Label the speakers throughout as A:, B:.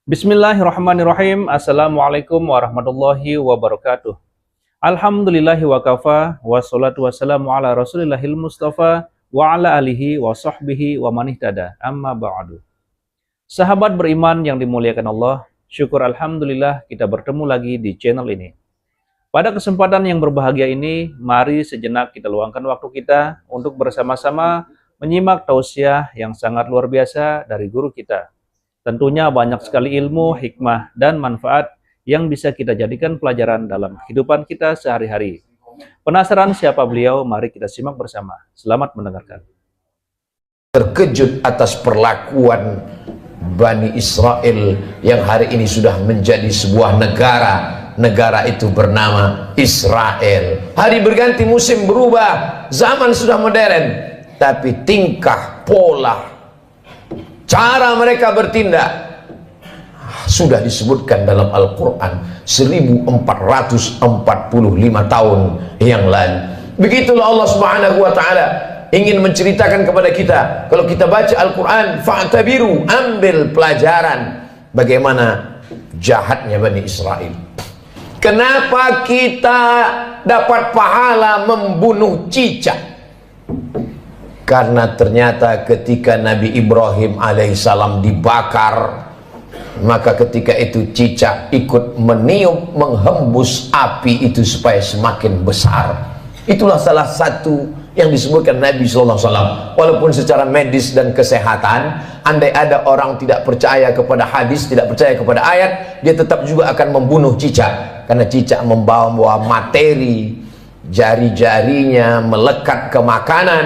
A: Bismillahirrahmanirrahim. Assalamualaikum warahmatullahi wabarakatuh. Alhamdulillahi wa kafa, wassalatu wassalamu ala rasulillahil mustafa, wa ala alihi wa sahbihi wa manihtada, amma ba'du. Sahabat beriman yang dimuliakan Allah, syukur alhamdulillah kita bertemu lagi di channel ini. Pada kesempatan yang berbahagia ini, mari sejenak kita luangkan waktu kita untuk bersama-sama menyimak tausiah yang sangat luar biasa dari guru kita. Tentunya banyak sekali ilmu, hikmah, dan manfaat yang bisa kita jadikan pelajaran dalam kehidupan kita sehari-hari. Penasaran siapa beliau? Mari kita simak bersama. Selamat mendengarkan.
B: Terkejut atas perlakuan Bani Israel yang hari ini sudah menjadi sebuah negara. Negara itu bernama Israel. Hari berganti, musim berubah, zaman sudah modern, tapi tingkah, pola, cara mereka bertindak sudah disebutkan dalam Al-Quran 1445 tahun yang lalu. Begitulah Allah Subhanahu wa ta'ala ingin menceritakan kepada kita. Kalau kita baca Al-Quran, fa'tabiru, ambil pelajaran bagaimana jahatnya Bani Israel. Kenapa kita dapat pahala membunuh cicak? Karena ternyata ketika Nabi Ibrahim alaihissalam dibakar, maka ketika itu cicak ikut meniup, menghembus api itu supaya semakin besar. Itulah salah satu yang disebutkan Nabi SAW. Walaupun secara medis dan kesehatan, andai ada orang tidak percaya kepada hadis, tidak percaya kepada ayat, dia tetap juga akan membunuh cicak. Karena cicak membawa materi, jari-jarinya melekat ke makanan,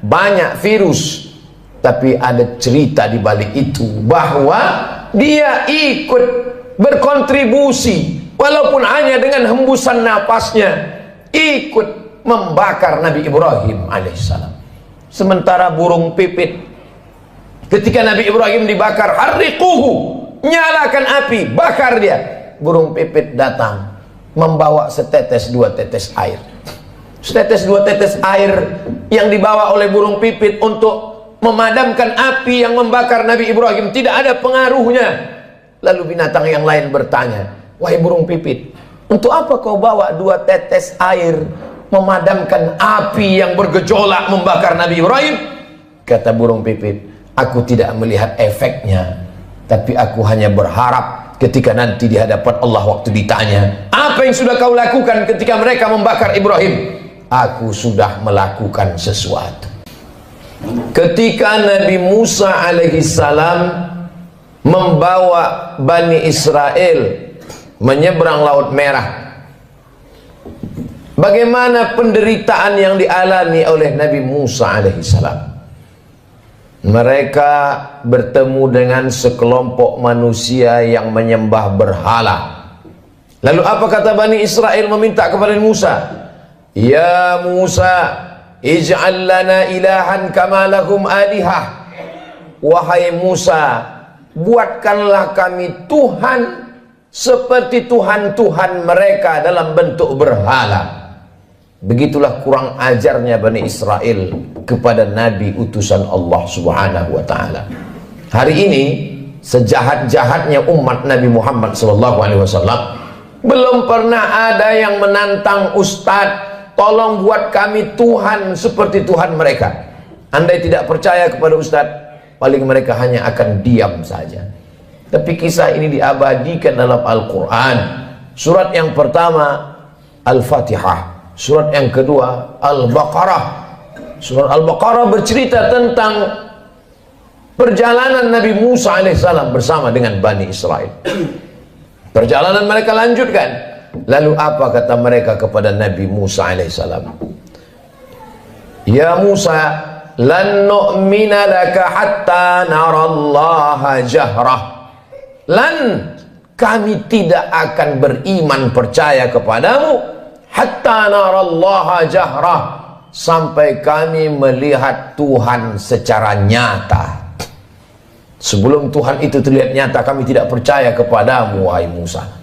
B: banyak virus. Tapi ada cerita di balik itu bahwa dia ikut berkontribusi walaupun hanya dengan hembusan napasnya, ikut membakar Nabi Ibrahim alaihissalam. Sementara burung pipit, ketika Nabi Ibrahim dibakar, harriquhu, nyalakan api, bakar dia. Burung pipit datang membawa setetes dua tetes air. Setetes dua tetes air yang dibawa oleh burung pipit untuk memadamkan api yang membakar Nabi Ibrahim tidak ada pengaruhnya. Lalu binatang yang lain bertanya, wahai burung pipit, untuk apa kau bawa dua tetes air memadamkan api yang bergejolak membakar Nabi Ibrahim? Kata burung pipit, aku tidak melihat efeknya, tapi aku hanya berharap ketika nanti di hadapan Allah waktu ditanya, apa yang sudah kau lakukan ketika mereka membakar Ibrahim? Aku sudah melakukan sesuatu. Ketika Nabi Musa alaihissalam membawa Bani Israel menyeberang Laut Merah, bagaimana penderitaan yang dialami oleh Nabi Musa alaihissalam? Mereka bertemu dengan sekelompok manusia yang menyembah berhala. Lalu apa kata Bani Israel meminta kepada Musa? Ya Musa, ij'al lana ilahan kama lahum alihah. Wahai Musa, buatkanlah kami Tuhan seperti Tuhan-Tuhan mereka dalam bentuk berhala. Begitulah kurang ajarnya Bani Israel kepada Nabi utusan Allah Subhanahu wa ta'ala. Hari ini sejahat-jahatnya umat Nabi Muhammad SAW, belum pernah ada yang menantang Ustadz, tolong buat kami Tuhan seperti Tuhan mereka. Andai tidak percaya kepada Ustadz, paling mereka hanya akan diam saja. Tapi kisah ini diabadikan dalam Al-Quran. Surat yang pertama Al-Fatihah, surat yang kedua Al-Baqarah. Surat Al-Baqarah bercerita tentang perjalanan Nabi Musa alaihissalam bersama dengan Bani Israel. Perjalanan mereka lanjutkan. Lalu apa kata mereka kepada Nabi Musa alaihissalam? Ya Musa, lan nu'mina laka hatta narallaha jahrah. Lan, kami tidak akan beriman percaya kepadamu hatta narallaha jahrah, sampai kami melihat Tuhan secara nyata. Sebelum Tuhan itu terlihat nyata, kami tidak percaya kepadamu wahai Musa.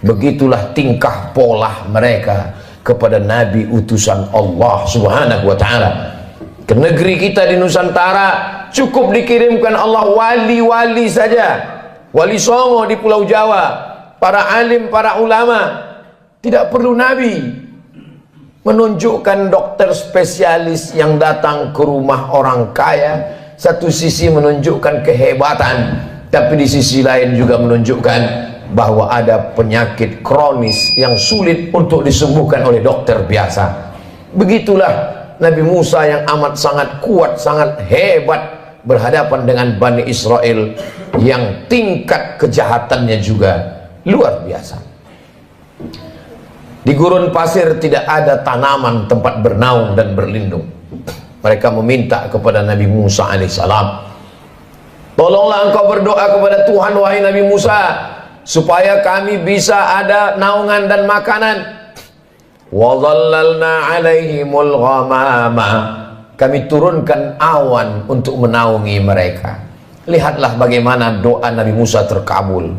B: Begitulah tingkah pola mereka kepada Nabi utusan Allah Subhanahu wa ta'ala. Ke negeri kita di Nusantara cukup dikirimkan Allah wali-wali saja, Wali Songo di Pulau Jawa, para alim, para ulama. Tidak perlu Nabi menunjukkan dokter spesialis yang datang ke rumah orang kaya. Satu sisi menunjukkan kehebatan, tapi di sisi lain juga menunjukkan bahwa ada penyakit kronis yang sulit untuk disembuhkan oleh dokter biasa. Begitulah Nabi Musa yang amat sangat kuat, sangat hebat berhadapan dengan Bani Israel yang tingkat kejahatannya juga luar biasa. Di gurun pasir tidak ada tanaman tempat bernaung dan berlindung. Mereka meminta kepada Nabi Musa alaihissalam, tolonglah engkau berdoa kepada Tuhan wahai Nabi Musa, supaya kami bisa ada naungan dan makanan. Wa dhallalna alaihimul ghamama, kami turunkan awan untuk menaungi mereka. Lihatlah bagaimana doa Nabi Musa terkabul.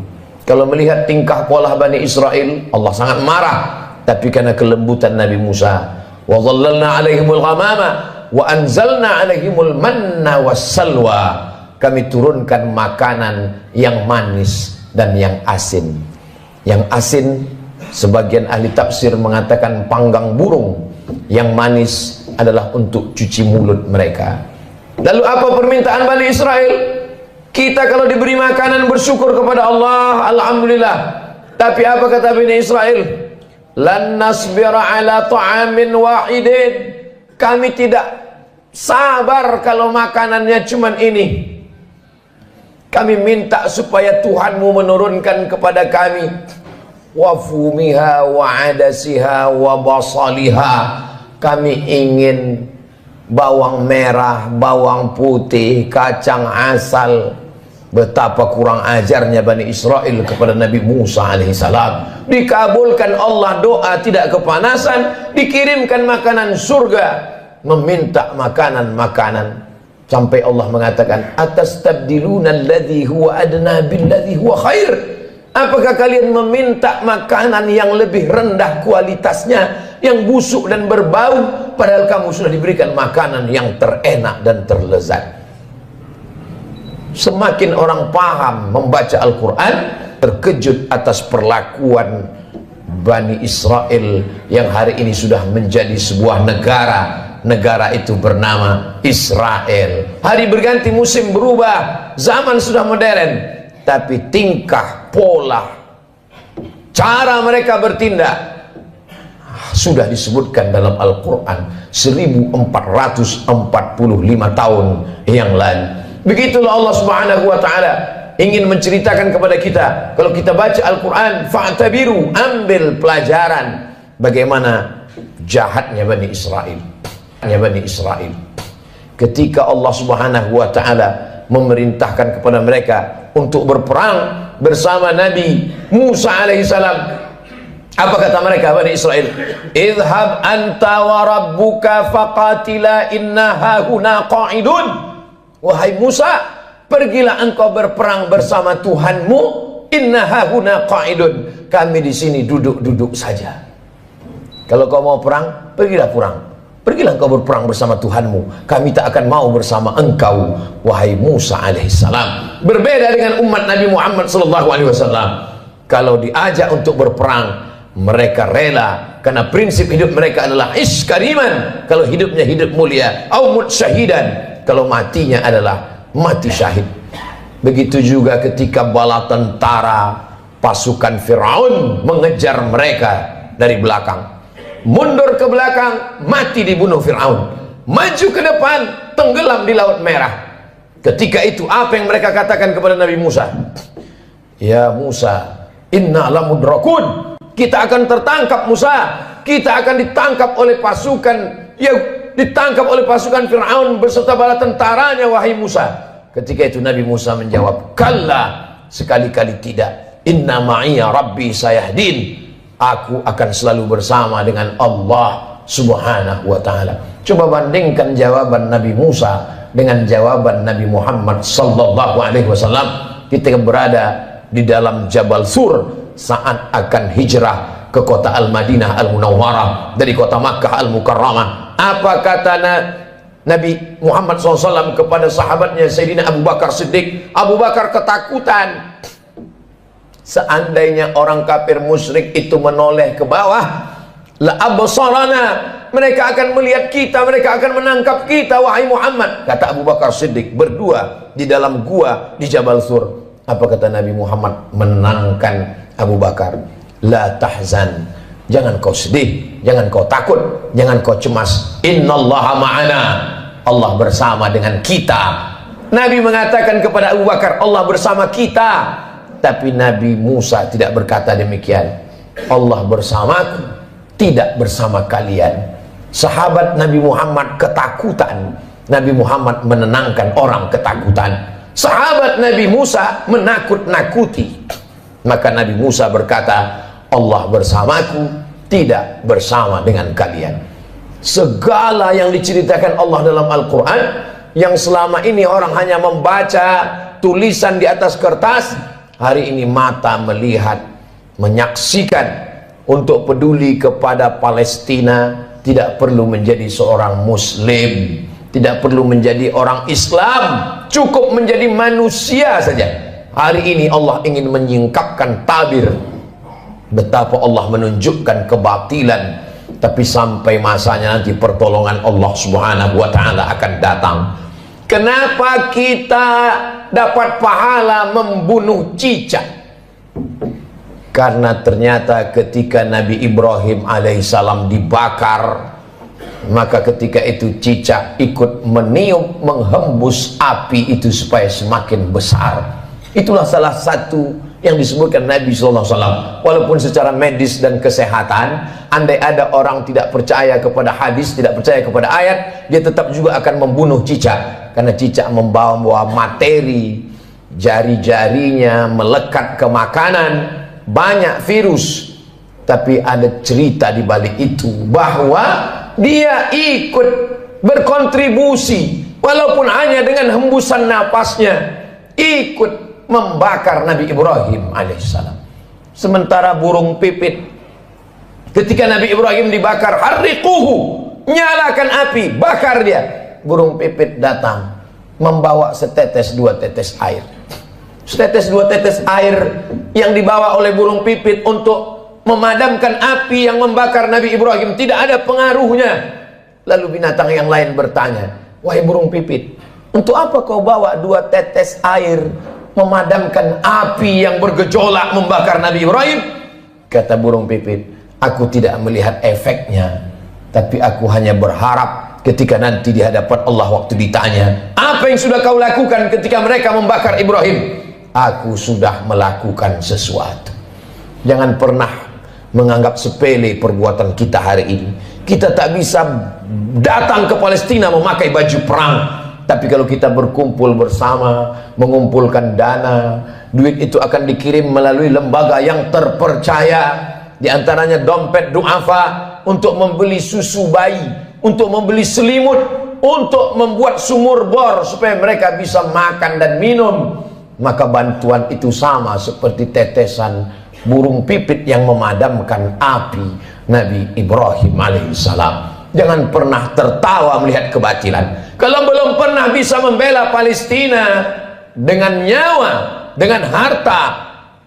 B: Kalau melihat tingkah pola Bani Israel, Allah sangat marah. Tapi karena kelembutan Nabi Musa, wa dhallalna alaihimul ghamama wa anzalna alaihimul manna wassalwa, kami turunkan makanan yang manis dan yang asin. Yang asin, sebagian ahli tafsir mengatakan panggang burung. Yang manis adalah untuk cuci mulut mereka. Lalu apa permintaan Bani Israel? Kita kalau diberi makanan bersyukur kepada Allah, alhamdulillah. Tapi apa kata Bani Israel? Lan nasbira ala ta'amin wahidin, kami tidak sabar kalau makanannya cuman ini. Kami minta supaya Tuhanmu menurunkan kepada kami wa fumiha wa adasiha wa basaliha, kami ingin bawang merah, bawang putih, kacang asal. Betapa kurang ajarnya Bani Israel kepada Nabi Musa alaihissalam. Dikabulkan Allah doa, tidak kepanasan, dikirimkan makanan surga, meminta makanan-makanan. Sampai Allah mengatakan, atastabdiluna alladhi huwa adna billadhi huwa khair. Apakah kalian meminta makanan yang lebih rendah kualitasnya, yang busuk dan berbau, padahal kamu sudah diberikan makanan yang terenak dan terlezat. Semakin orang paham membaca Al-Quran, terkejut atas perlakuan Bani Israel yang hari ini sudah menjadi sebuah negara. Negara itu bernama Israel. Hari berganti, musim berubah, zaman sudah modern, tapi tingkah, pola, cara mereka bertindak sudah disebutkan dalam Al-Quran 1445 tahun yang lalu. Begitulah Allah Subhanahu wa ta'ala ingin menceritakan kepada kita. Kalau kita baca Al-Quran, fa'tabiru, ambil pelajaran bagaimana jahatnya Bani Israel. Bani Israel ketika Allah Subhanahu wa ta'ala memerintahkan kepada mereka untuk berperang bersama Nabi Musa alaihissalam. Apa kata mereka Bani Israel? Idhab anta wa rabbuka faqatila inna hahuna qa'idun. Wahai Musa, pergilah engkau berperang bersama Tuhanmu. Inna hahuna qa'idun, kami di sini duduk-duduk saja. Kalau kau mau perang, pergilah perang. Pergilah engkau berperang bersama Tuhanmu. Kami tak akan mau bersama engkau, wahai Musa alaihissalam. Berbeda dengan umat Nabi Muhammad sallallahu alaihi wasallam. Kalau diajak untuk berperang, mereka rela, karena prinsip hidup mereka adalah ish kariman. Kalau hidupnya hidup mulia, au mut syahidan, kalau matinya adalah mati syahid. Begitu juga ketika bala tentara pasukan Firaun mengejar mereka dari belakang, mundur ke belakang, mati dibunuh Firaun. Maju ke depan, tenggelam di Laut Merah. Ketika itu apa yang mereka katakan kepada Nabi Musa? Ya Musa, inna lamudrakun, kita akan tertangkap Musa, kita akan ditangkap oleh pasukan, ya ditangkap oleh pasukan Fir'aun beserta bala tentaranya wahai Musa. Ketika itu Nabi Musa menjawab, kalla, sekali-kali tidak, inna ma'iya rabbi sayahdin, aku akan selalu bersama dengan Allah Subhanahu wa ta'ala. Coba bandingkan jawaban Nabi Musa dengan jawaban Nabi Muhammad sallallahu alaihi wasallam ketika berada di dalam Jabal Sur saat akan hijrah ke kota Al-Madinah Al-Munawwarah dari kota Makkah Al-Mukarramah. Apa kata Nabi Muhammad SAW kepada sahabatnya Sayyidina Abu Bakar Siddiq? Abu Bakar ketakutan. Seandainya orang kafir musyrik itu menoleh ke bawah, la absarana, mereka akan melihat kita, mereka akan menangkap kita wahai Muhammad. Kata Abu Bakar Siddiq berdua di dalam gua di Jabal Sur. Apa kata Nabi Muhammad menenangkan Abu Bakar? La tahzan, jangan kau sedih, jangan kau takut, jangan kau cemas. Innallaha ma'ana, Allah bersama dengan kita. Nabi mengatakan kepada Abu Bakar, Allah bersama kita. Tapi Nabi Musa tidak berkata demikian. Allah bersamaku, tidak bersama kalian. Sahabat Nabi Muhammad ketakutan, Nabi Muhammad menenangkan orang ketakutan. Sahabat Nabi Musa menakut-nakuti, maka Nabi Musa berkata, Allah bersamaku, tidak bersama dengan kalian. Segala yang diceritakan Allah dalam Al-Quran, yang selama ini orang hanya membaca tulisan di atas kertas, hari ini mata melihat, menyaksikan. Untuk peduli kepada Palestina tidak perlu menjadi seorang muslim, tidak perlu menjadi orang Islam, cukup menjadi manusia saja. Hari ini Allah ingin menyingkapkan tabir betapa Allah menunjukkan kebatilan, tapi sampai masanya nanti pertolongan Allah Subhanahu wa taala akan datang. Kenapa kita dapat pahala membunuh cicak? Karena ternyata ketika Nabi Ibrahim alaihissalam dibakar, maka ketika itu cicak ikut meniup, menghembus api itu supaya semakin besar. Itulah salah satu yang disebutkan Nabi SAW. Walaupun secara medis dan kesehatan, andai ada orang tidak percaya kepada hadis, tidak percaya kepada ayat, dia tetap juga akan membunuh cicak. Karena cicak membawa materi, jari-jarinya melekat ke makanan, banyak virus. Tapi ada cerita di balik itu, bahwa dia ikut berkontribusi walaupun hanya dengan hembusan napasnya, ikut membakar Nabi Ibrahim alaihissalam. Sementara burung pipit, ketika Nabi Ibrahim dibakar, harriquhu, nyalakan api, bakar dia. Burung pipit datang membawa setetes dua tetes air. Setetes dua tetes air yang dibawa oleh burung pipit untuk memadamkan api yang membakar Nabi Ibrahim tidak ada pengaruhnya. Lalu binatang yang lain bertanya, wahai burung pipit, untuk apa kau bawa dua tetes air memadamkan api yang bergejolak membakar Nabi Ibrahim? Kata burung pipit, aku tidak melihat efeknya, tapi aku hanya berharap ketika nanti di hadapan Allah waktu ditanya, apa yang sudah kau lakukan ketika mereka membakar Ibrahim? Aku sudah melakukan sesuatu. Jangan pernah menganggap sepele perbuatan kita hari ini. Kita tak bisa datang ke Palestina memakai baju perang, tapi kalau kita berkumpul bersama, mengumpulkan dana, duit itu akan dikirim melalui lembaga yang terpercaya, di antaranya dompet duafa, untuk membeli susu bayi, untuk membeli selimut, untuk membuat sumur bor supaya mereka bisa makan dan minum. Maka bantuan itu sama seperti tetesan burung pipit yang memadamkan api Nabi Ibrahim alaihissalam. Jangan pernah tertawa melihat kebatilan. Kalau belum pernah bisa membela Palestina dengan nyawa, dengan harta,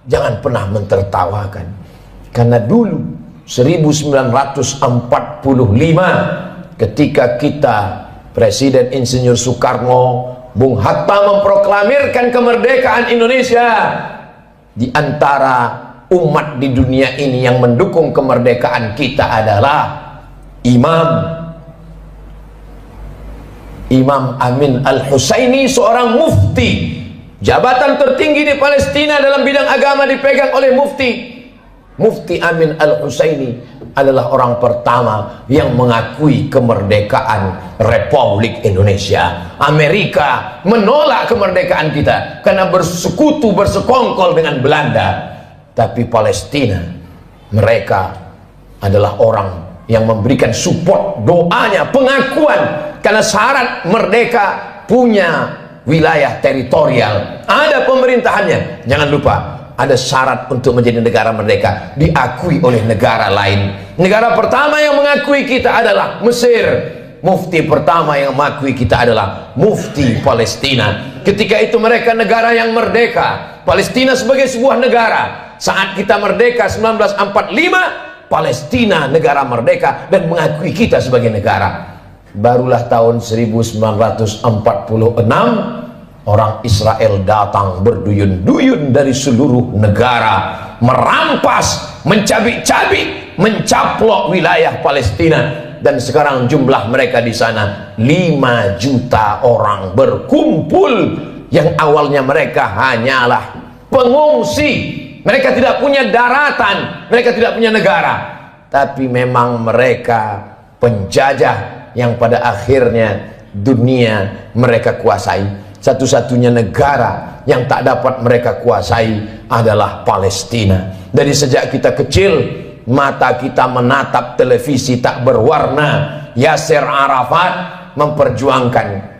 B: jangan pernah mentertawakan. Karena dulu 1945 ketika kita Presiden Insinyur Soekarno, Bung Hatta memproklamirkan kemerdekaan Indonesia, di antara umat di dunia ini yang mendukung kemerdekaan kita adalah Imam Amin Al-Husaini, seorang mufti. Jabatan tertinggi di Palestina dalam bidang agama dipegang oleh Mufti Amin Al-Husaini adalah orang pertama yang mengakui kemerdekaan Republik Indonesia. Amerika menolak kemerdekaan kita karena bersekutu, bersekongkol dengan Belanda. Tapi Palestina, mereka adalah orang yang memberikan support, doanya, pengakuan. Karena syarat merdeka punya wilayah teritorial, ada pemerintahannya. Jangan lupa, ada syarat untuk menjadi negara merdeka, diakui oleh negara lain. Negara pertama yang mengakui kita adalah Mesir. Mufti pertama yang mengakui kita adalah Mufti Palestina. Ketika itu mereka negara yang merdeka, Palestina sebagai sebuah negara. Saat kita merdeka 1945, Palestina negara merdeka dan mengakui kita sebagai negara. Barulah tahun 1946 orang Israel datang berduyun-duyun dari seluruh negara, merampas, mencabik-cabik, mencaplok wilayah Palestina. Dan sekarang jumlah mereka di sana 5 juta orang berkumpul. Yang awalnya mereka hanyalah pengungsi, mereka tidak punya daratan, mereka tidak punya negara, tapi memang mereka penjajah yang pada akhirnya dunia mereka kuasai. Satu-satunya negara yang tak dapat mereka kuasai adalah Palestina. Dari sejak kita kecil, mata kita menatap televisi tak berwarna. Yasser Arafat memperjuangkan.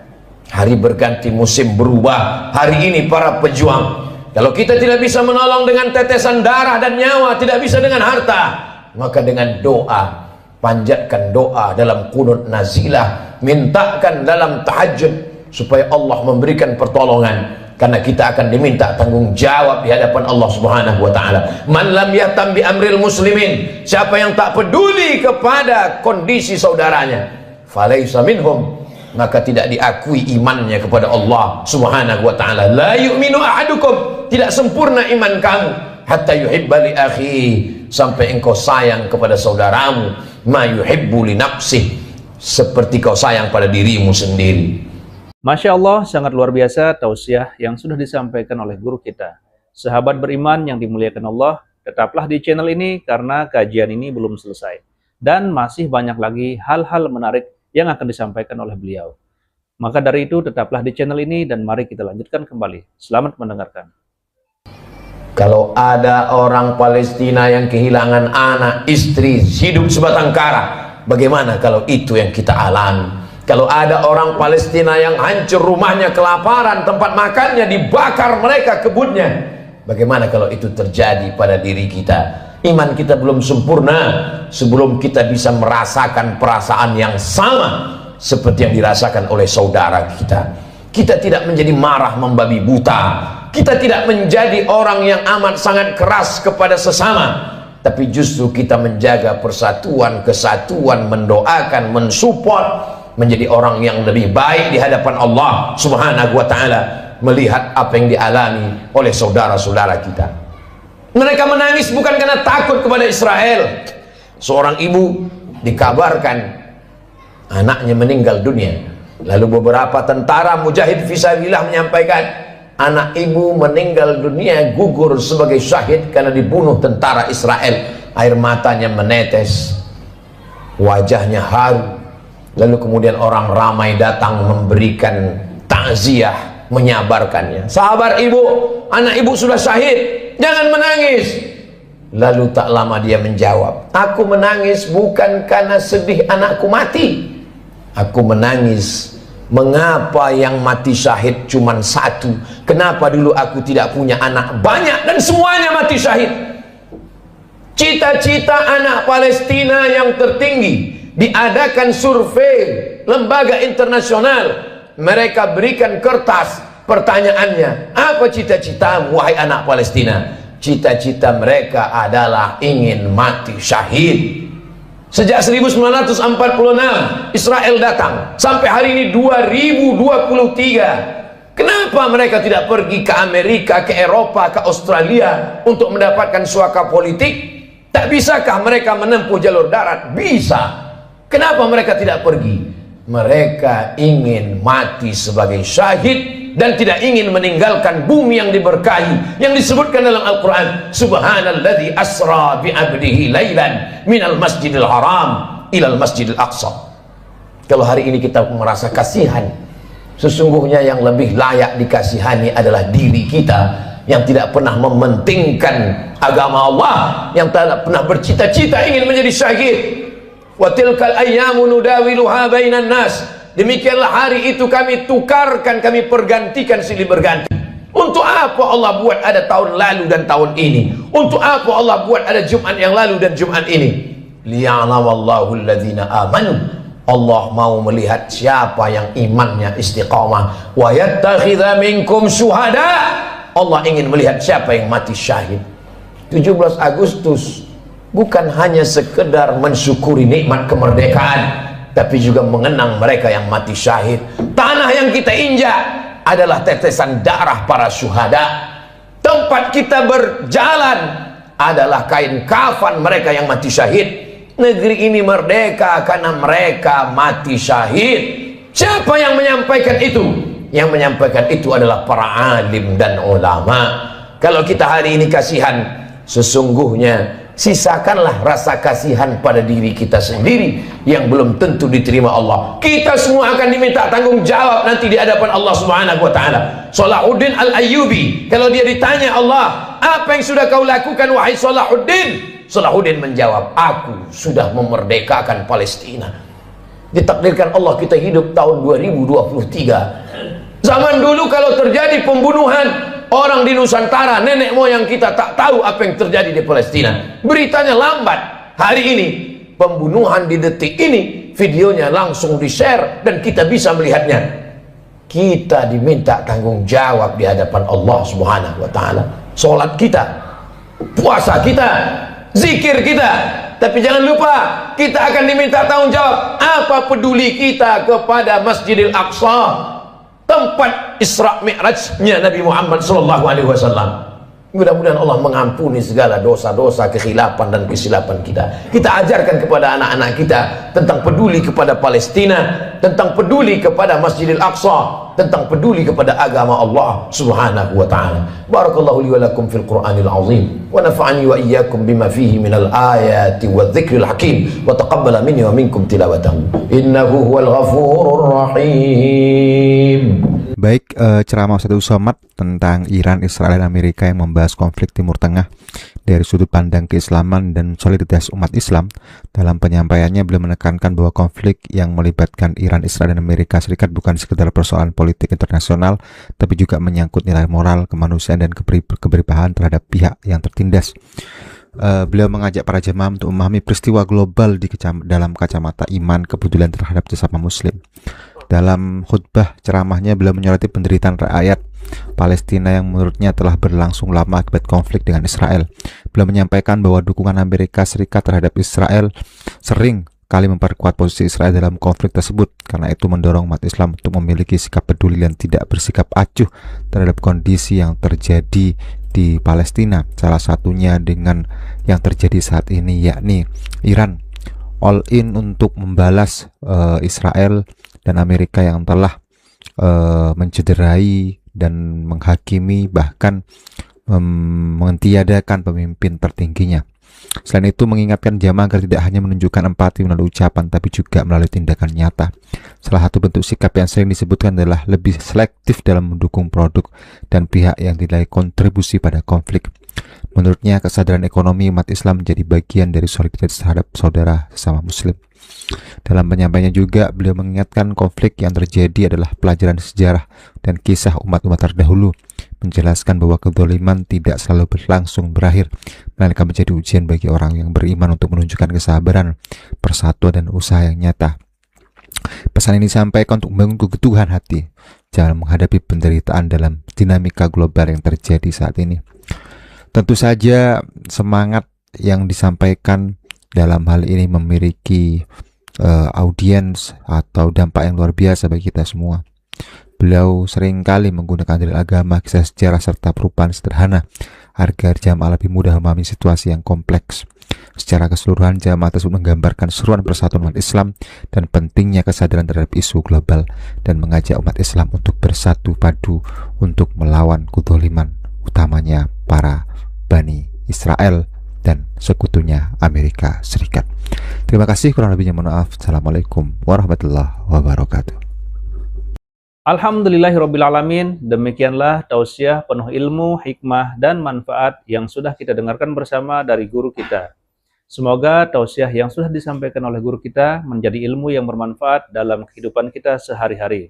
B: Hari berganti, musim berubah. Hari ini para pejuang, kalau kita tidak bisa menolong dengan tetesan darah dan nyawa, tidak bisa dengan harta, maka dengan doa, panjatkan doa dalam qunut nazilah, mintakan dalam tahajud supaya Allah memberikan pertolongan. Karena kita akan diminta tanggung jawab di hadapan Allah Subhanahu wa taala. Man lam yahtam bi amril muslimin, siapa yang tak peduli kepada kondisi saudaranya, falaisa minhum, maka tidak diakui imannya kepada Allah Subhanahu wa taala. La yu'minu ahadukum, tidak sempurna iman kamu, hatta yuhibba li akhi, sampai engkau sayang kepada saudaramu, ma yuhibbu li nafsih, seperti kau sayang pada dirimu sendiri.
A: Masya Allah, sangat luar biasa tausiah yang sudah disampaikan oleh guru kita. Sahabat beriman yang dimuliakan Allah, tetaplah di channel ini karena kajian ini belum selesai. Dan masih banyak lagi hal-hal menarik yang akan disampaikan oleh beliau. Maka dari itu, tetaplah di channel ini dan mari kita lanjutkan kembali. Selamat mendengarkan.
B: Kalau ada orang Palestina yang kehilangan anak, istri, hidup sebatang kara, bagaimana kalau itu yang kita alami? Kalau ada orang Palestina yang hancur rumahnya, kelaparan, tempat makannya dibakar mereka kebunnya, bagaimana kalau itu terjadi pada diri kita? Iman kita belum sempurna sebelum kita bisa merasakan perasaan yang sama seperti yang dirasakan oleh saudara kita. Kita tidak menjadi marah membabi buta, kita tidak menjadi orang yang amat sangat keras kepada sesama, tapi justru kita menjaga persatuan, kesatuan, mendoakan, mensupport, menjadi orang yang lebih baik di hadapan Allah Subhanahu wa taala melihat apa yang dialami oleh saudara-saudara kita. Mereka menangis bukan karena takut kepada Israel. Seorang ibu dikabarkan anaknya meninggal dunia. Lalu beberapa tentara mujahid fisabilillah menyampaikan, anak ibu meninggal dunia, gugur sebagai syahid karena dibunuh tentara Israel. Air matanya menetes, wajahnya haru. Lalu kemudian orang ramai datang memberikan takziah, menyabarkannya. Sabar ibu, anak ibu sudah syahid, jangan menangis. Lalu tak lama dia menjawab, aku menangis bukan karena sedih anakku mati, aku menangis mengapa yang mati syahid cuma satu, kenapa dulu aku tidak punya anak banyak dan semuanya mati syahid. Cita-cita anak Palestina yang tertinggi, diadakan survei lembaga internasional, mereka berikan kertas, pertanyaannya, apa cita-citamu wahai anak Palestina? Cita-cita mereka adalah ingin mati syahid. Sejak 1946 Israel datang sampai hari ini 2023. Kenapa mereka tidak pergi ke Amerika, ke Eropa, ke Australia untuk mendapatkan suaka politik? Tak bisakah mereka menempuh jalur darat? Bisa. Kenapa mereka tidak pergi? Mereka ingin mati sebagai syahid dan tidak ingin meninggalkan bumi yang diberkahi yang disebutkan dalam Al-Quran, subhanalladzi asra bi'abdihi laylan minal masjidil haram ilal masjidil aqsa. Kalau hari ini kita merasa kasihan, sesungguhnya yang lebih layak dikasihani adalah diri kita yang tidak pernah mementingkan agama Allah, yang tidak pernah bercita-cita ingin menjadi syahid. Wa tilkal ayyamu nudawiluha bainan nas, demikianlah hari itu kami tukarkan, kami pergantikan silih berganti. Untuk apa Allah buat ada tahun lalu dan tahun ini? Untuk apa Allah buat ada Jumat yang lalu dan Jumat ini? Liya'lamallahu alladhina amanu, Allah mau melihat siapa yang imannya istiqamah. Wa yattakhidha minkum syuhada, Allah ingin melihat siapa yang mati syahid. 17 Agustus bukan hanya sekedar mensyukuri nikmat kemerdekaan, tapi juga mengenang mereka yang mati syahid. Tanah yang kita injak adalah tetesan darah para syuhada. Tempat kita berjalan adalah kain kafan mereka yang mati syahid. Negeri ini merdeka karena mereka mati syahid. Siapa yang menyampaikan itu? Yang menyampaikan itu adalah para alim dan ulama. Kalau kita hari ini kasihan, sesungguhnya sisakanlah rasa kasihan pada diri kita sendiri yang belum tentu diterima Allah. Kita semua akan diminta tanggung jawab nanti di hadapan Allah Subhanahu wa taala. Salahuddin Al-Ayyubi, kalau dia ditanya Allah, apa yang sudah kau lakukan wahai Salahuddin? Salahuddin menjawab, aku sudah memerdekakan Palestina. Ditakdirkan Allah kita hidup tahun 2023. Zaman dulu kalau terjadi pembunuhan orang di Nusantara, nenek moyang kita tak tahu apa yang terjadi di Palestina. Beritanya lambat. Hari ini pembunuhan di detik ini, videonya langsung di-share dan kita bisa melihatnya. Kita diminta tanggung jawab di hadapan Allah Subhanahu wa taala. Salat kita, puasa kita, zikir kita. Tapi jangan lupa, kita akan diminta tanggung jawab. Apa peduli kita kepada Masjidil Aqsa, tempat Isra Mi'rajnya Nabi Muhammad SAW. Mudah-mudahan Allah mengampuni segala dosa-dosa, kekhilafan dan kesilapan kita. Kita ajarkan kepada anak-anak kita tentang peduli kepada Palestina, tentang peduli kepada Masjidil Aqsa, tentang peduli kepada agama Allah Subhanahu wa taala. Barakallahu li wa lakum fil Qur'anil azim wa nafa'ani wa iyyakum bima fihi minal ayati wadh-dhikril hakim wa taqabbala minni wa minkum tilawatahu innahu huwal ghafurur rahim.
C: Baik, ceramah Ustadz Somad tentang Iran, Israel, dan Amerika yang membahas konflik Timur Tengah dari sudut pandang keislaman dan soliditas umat Islam. Dalam penyampaiannya beliau menekankan bahwa konflik yang melibatkan Iran, Israel, dan Amerika Serikat bukan sekedar persoalan politik internasional, tapi juga menyangkut nilai moral, kemanusiaan, dan keberpihakan terhadap pihak yang tertindas. Beliau mengajak para jemaah untuk memahami peristiwa global dalam kacamata iman, kepedulian terhadap sesama muslim. Dalam khutbah ceramahnya beliau menyoroti penderitaan rakyat Palestina yang menurutnya telah berlangsung lama akibat konflik dengan Israel. Beliau menyampaikan bahwa dukungan Amerika Serikat terhadap Israel sering kali memperkuat posisi Israel dalam konflik tersebut. Karena itu mendorong umat Islam untuk memiliki sikap peduli dan tidak bersikap acuh terhadap kondisi yang terjadi di Palestina. Salah satunya dengan yang terjadi saat ini, yakni Iran all in untuk membalas Israel dan Amerika yang telah mencederai dan menghakimi, bahkan mentiadakan pemimpin tertingginya. Selain itu mengingatkan jamaah agar tidak hanya menunjukkan empati melalui ucapan, tapi juga melalui tindakan nyata. Salah satu bentuk sikap yang sering disebutkan adalah lebih selektif dalam mendukung produk dan pihak yang dinilai kontribusi pada konflik. Menurutnya, kesadaran ekonomi umat Islam menjadi bagian dari solidaritas terhadap saudara sesama muslim. Dalam penyampaiannya juga beliau mengingatkan konflik yang terjadi adalah pelajaran sejarah dan kisah umat-umat terdahulu, menjelaskan bahwa kezaliman tidak selalu berlangsung berakhir, melainkan menjadi ujian bagi orang yang beriman untuk menunjukkan kesabaran, persatuan, dan usaha yang nyata. Pesan ini disampaikan untuk membangun keteguhan hati dalam menghadapi penderitaan dalam dinamika global yang terjadi saat ini. Tentu saja semangat yang disampaikan dalam hal ini memiliki audiens atau dampak yang luar biasa bagi kita semua. Beliau seringkali menggunakan dalil agama, kisah sejarah, serta perubahan sederhana agar jamaah lebih mudah memahami situasi yang kompleks. Secara keseluruhan, jamaah tersebut menggambarkan seruan persatuan umat Islam dan pentingnya kesadaran terhadap isu global, dan mengajak umat Islam untuk bersatu padu untuk melawan kezaliman, utamanya para Bani Israel dan sekutunya Amerika Serikat. Terima kasih, kurang lebihnya mohon maaf. Assalamualaikum warahmatullahi wabarakatuh.
A: Alhamdulillahirrabbilalamin. Demikianlah tausiah penuh ilmu, hikmah, dan manfaat yang sudah kita dengarkan bersama dari guru kita. Semoga tausiah yang sudah disampaikan oleh guru kita menjadi ilmu yang bermanfaat dalam kehidupan kita sehari-hari.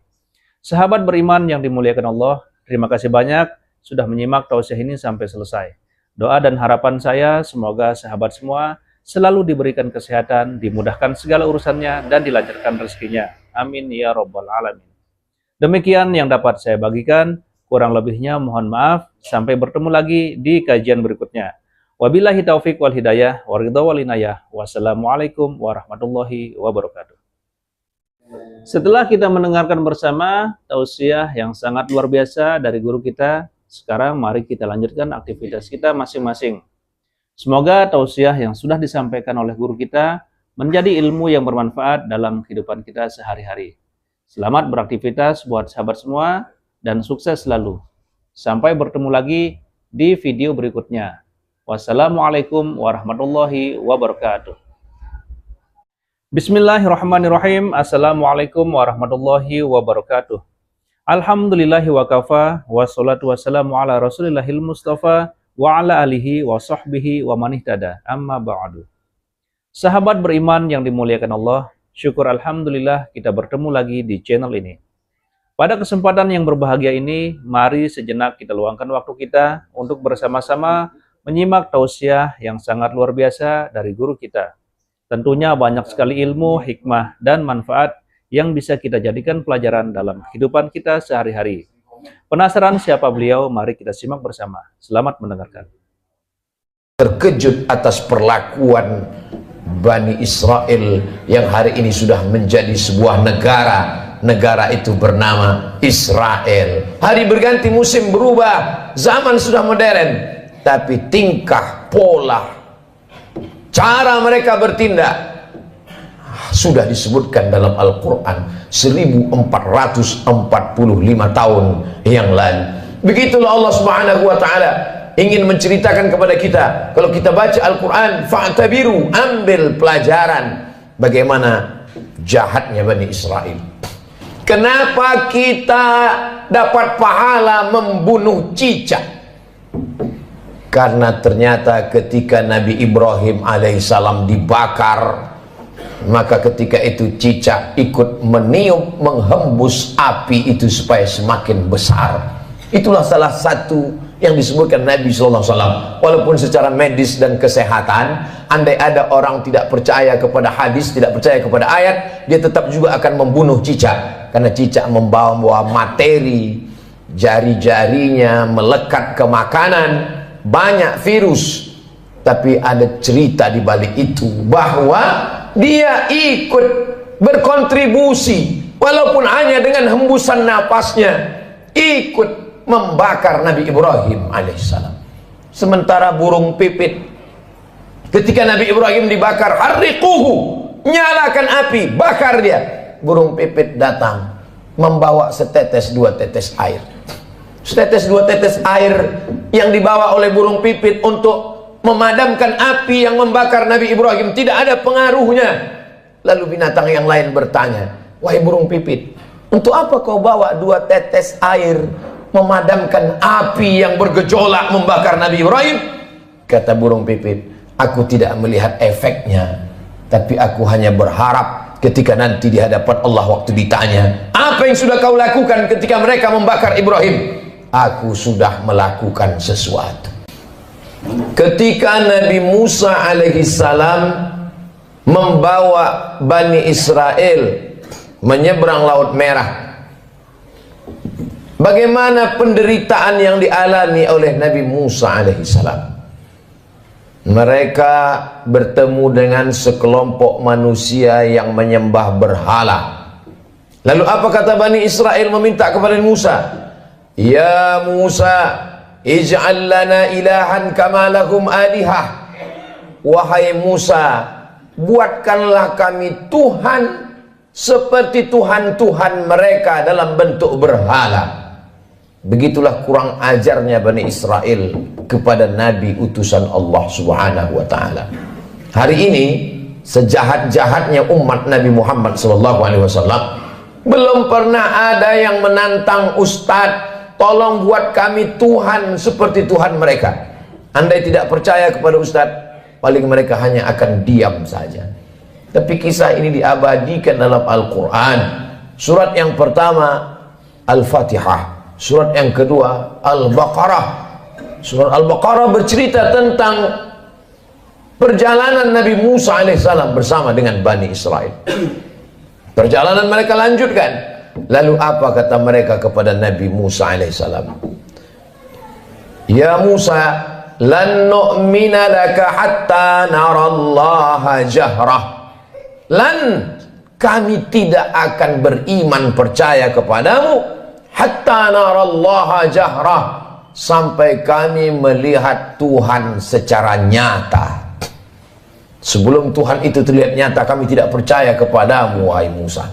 A: Sahabat beriman yang dimuliakan Allah, terima kasih banyak sudah menyimak tausiah ini sampai selesai. Doa dan harapan saya semoga sahabat semua selalu diberikan kesehatan, dimudahkan segala urusannya, dan dilancarkan rezekinya. Amin ya rabbal alamin. Demikian yang dapat saya bagikan, kurang lebihnya mohon maaf. Sampai bertemu lagi di kajian berikutnya. Wabillahi taufik wal hidayah, waridha wal inayah. Wassalamualaikum warahmatullahi wabarakatuh. Setelah kita mendengarkan bersama tausiah yang sangat luar biasa dari guru kita, sekarang mari kita lanjutkan aktivitas kita masing-masing. Semoga tausiah yang sudah disampaikan oleh guru kita menjadi ilmu yang bermanfaat dalam kehidupan kita sehari-hari. Selamat beraktivitas buat sahabat semua dan sukses selalu. Sampai bertemu lagi di video berikutnya. Wassalamualaikum warahmatullahi wabarakatuh. Bismillahirrahmanirrahim. Assalamualaikum warahmatullahi wabarakatuh. Alhamdulillahi wa kafa, wassalatu wassalamu ala rasulillahil mustafa, wa ala alihi wa sahbihi wa manihtada, amma ba'du. Sahabat beriman yang dimuliakan Allah, syukur alhamdulillah kita bertemu lagi di channel ini. Pada kesempatan yang berbahagia ini, mari sejenak kita luangkan waktu kita untuk bersama-sama menyimak tausiah yang sangat luar biasa dari guru kita. Tentunya banyak sekali ilmu, hikmah, dan manfaat yang bisa kita jadikan pelajaran dalam kehidupan kita sehari-hari. Penasaran siapa beliau? Mari kita simak bersama. Selamat mendengarkan.
B: Terkejut atas perlakuan Bani Israel yang hari ini sudah menjadi sebuah negara. Negara itu bernama Israel. Hari berganti, musim berubah, zaman sudah modern. Tapi tingkah, pola, cara mereka bertindak sudah disebutkan dalam Al-Quran 1445 tahun yang lalu. Begitulah Allah Subhanahu wa ta'ala ingin menceritakan kepada kita. Kalau kita baca Al-Quran, fa'tabiru, ambil pelajaran bagaimana jahatnya Bani Israel. Kenapa kita dapat pahala membunuh cicak? Karena ternyata ketika Nabi Ibrahim alaihissalam dibakar, maka ketika itu cicak ikut meniup, menghembus api itu supaya semakin besar. Itulah salah satu yang disebutkan Nabi SAW. Walaupun secara medis dan kesehatan, andai ada orang tidak percaya kepada hadis, tidak percaya kepada ayat, dia tetap juga akan membunuh cicak. Karena cicak membawa materi, jari-jarinya melekat ke makanan, banyak virus. Tapi ada cerita di balik itu, bahwa dia ikut berkontribusi walaupun hanya dengan hembusan napasnya, ikut membakar Nabi Ibrahim alaihissalam. Sementara burung pipit, ketika Nabi Ibrahim dibakar, harriquhu, nyalakan api, bakar dia. Burung pipit datang membawa setetes dua tetes air. Setetes dua tetes air yang dibawa oleh burung pipit untuk memadamkan api yang membakar Nabi Ibrahim tidak ada pengaruhnya. Lalu binatang yang lain bertanya, wahai burung pipit, untuk apa kau bawa dua tetes air memadamkan api yang bergejolak membakar Nabi Ibrahim? Kata burung pipit, aku tidak melihat efeknya, tapi aku hanya berharap ketika nanti di hadapan Allah waktu ditanya, apa yang sudah kau lakukan ketika mereka membakar Ibrahim? Aku sudah melakukan sesuatu. Ketika Nabi Musa alaihissalam membawa Bani Israel menyeberang Laut Merah, bagaimana penderitaan yang dialami oleh Nabi Musa alaihissalam? Mereka bertemu dengan sekelompok manusia yang menyembah berhala. Lalu apa kata Bani Israel meminta kepada Musa? Ya Musa, ij'al lana ilahan kama lahum alihah. Wahai Musa, buatkanlah kami Tuhan seperti Tuhan-Tuhan mereka dalam bentuk berhala. Begitulah kurang ajarnya Bani Israel kepada Nabi utusan Allah Subhanahu wa ta'ala. Hari ini sejahat-jahatnya umat Nabi Muhammad SAW, belum pernah ada yang menantang Ustadz, tolong buat kami Tuhan seperti Tuhan mereka. Andai tidak percaya kepada Ustadz, paling mereka hanya akan diam saja. Tapi kisah ini diabadikan dalam Al-Quran. Surat yang pertama Al-Fatihah, surat yang kedua Al-Baqarah. Surat Al-Baqarah bercerita tentang perjalanan Nabi Musa alaihissalam bersama dengan Bani Israel. Perjalanan mereka lanjutkan. Lalu apa kata mereka kepada Nabi Musa alaihissalam? Ya Musa, lan nu'mina laka hatta narallaha jahrah. Lan, kami tidak akan beriman percaya kepadamu hatta narallaha jahrah, sampai kami melihat Tuhan secara nyata. Sebelum Tuhan itu terlihat nyata, kami tidak percaya kepadamu, wahai Musa.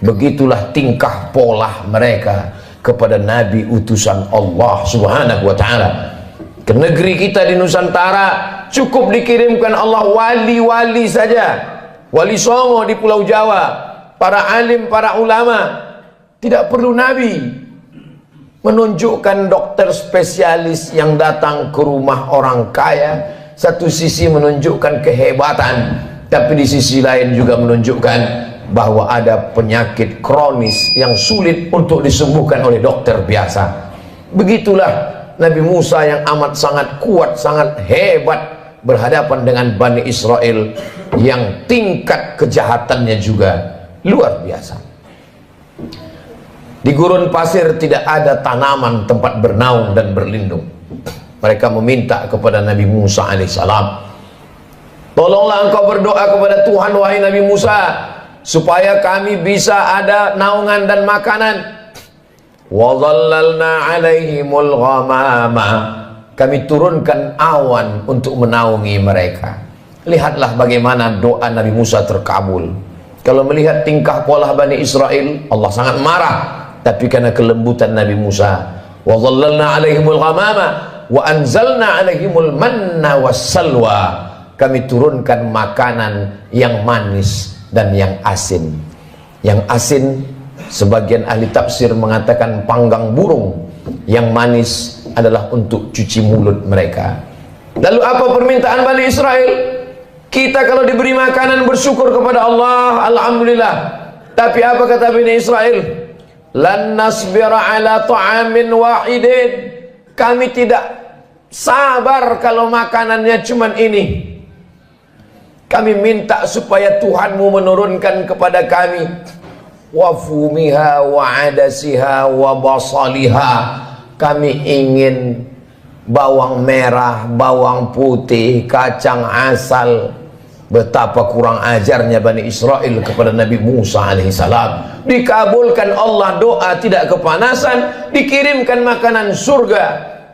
B: Begitulah tingkah pola mereka kepada Nabi utusan Allah Subhanahu wa ta'ala. Ke negeri kita di Nusantara cukup dikirimkan Allah wali-wali saja, wali songo di Pulau Jawa, para alim, para ulama. Tidak perlu Nabi. Menunjukkan dokter spesialis yang datang ke rumah orang kaya, satu sisi menunjukkan kehebatan, tapi di sisi lain juga menunjukkan bahwa ada penyakit kronis yang sulit untuk disembuhkan oleh dokter biasa. Begitulah Nabi Musa yang amat sangat kuat, sangat hebat berhadapan dengan Bani Israel yang tingkat kejahatannya juga luar biasa. Di gurun pasir tidak ada tanaman tempat bernaung dan berlindung. Mereka meminta kepada Nabi Musa alaihissalam, tolonglah engkau berdoa kepada Tuhan, wahai Nabi Musa, supaya kami bisa ada naungan dan makanan. Wa dhallalna alaihimul ghamama, kami turunkan awan untuk menaungi mereka. Lihatlah bagaimana doa Nabi Musa terkabul. Kalau melihat tingkah pola Bani Israel, Allah sangat marah. Tapi karena kelembutan Nabi Musa, wa dhallalna alaihimul ghamama wa anzalna alaihimul manna wassalwa, kami turunkan makanan yang manis dan yang asin. Yang asin, sebagian ahli tafsir mengatakan panggang burung. Yang manis adalah untuk cuci mulut mereka. Lalu apa permintaan Bani Israel? Kita kalau diberi makanan bersyukur kepada Allah, alhamdulillah. Tapi apa kata Bani Israel? Lan nasbira ala ta'amin wahidin, kami tidak sabar kalau makanannya cuman ini. Kami minta supaya Tuhanmu menurunkan kepada kami wafumiha wa adasiha wa basaliha. Kami ingin bawang merah, bawang putih, kacang asal. Betapa kurang ajarnya Bani Israel kepada Nabi Musa alaihissalam. Dikabulkan Allah doa, tidak kepanasan, dikirimkan makanan surga,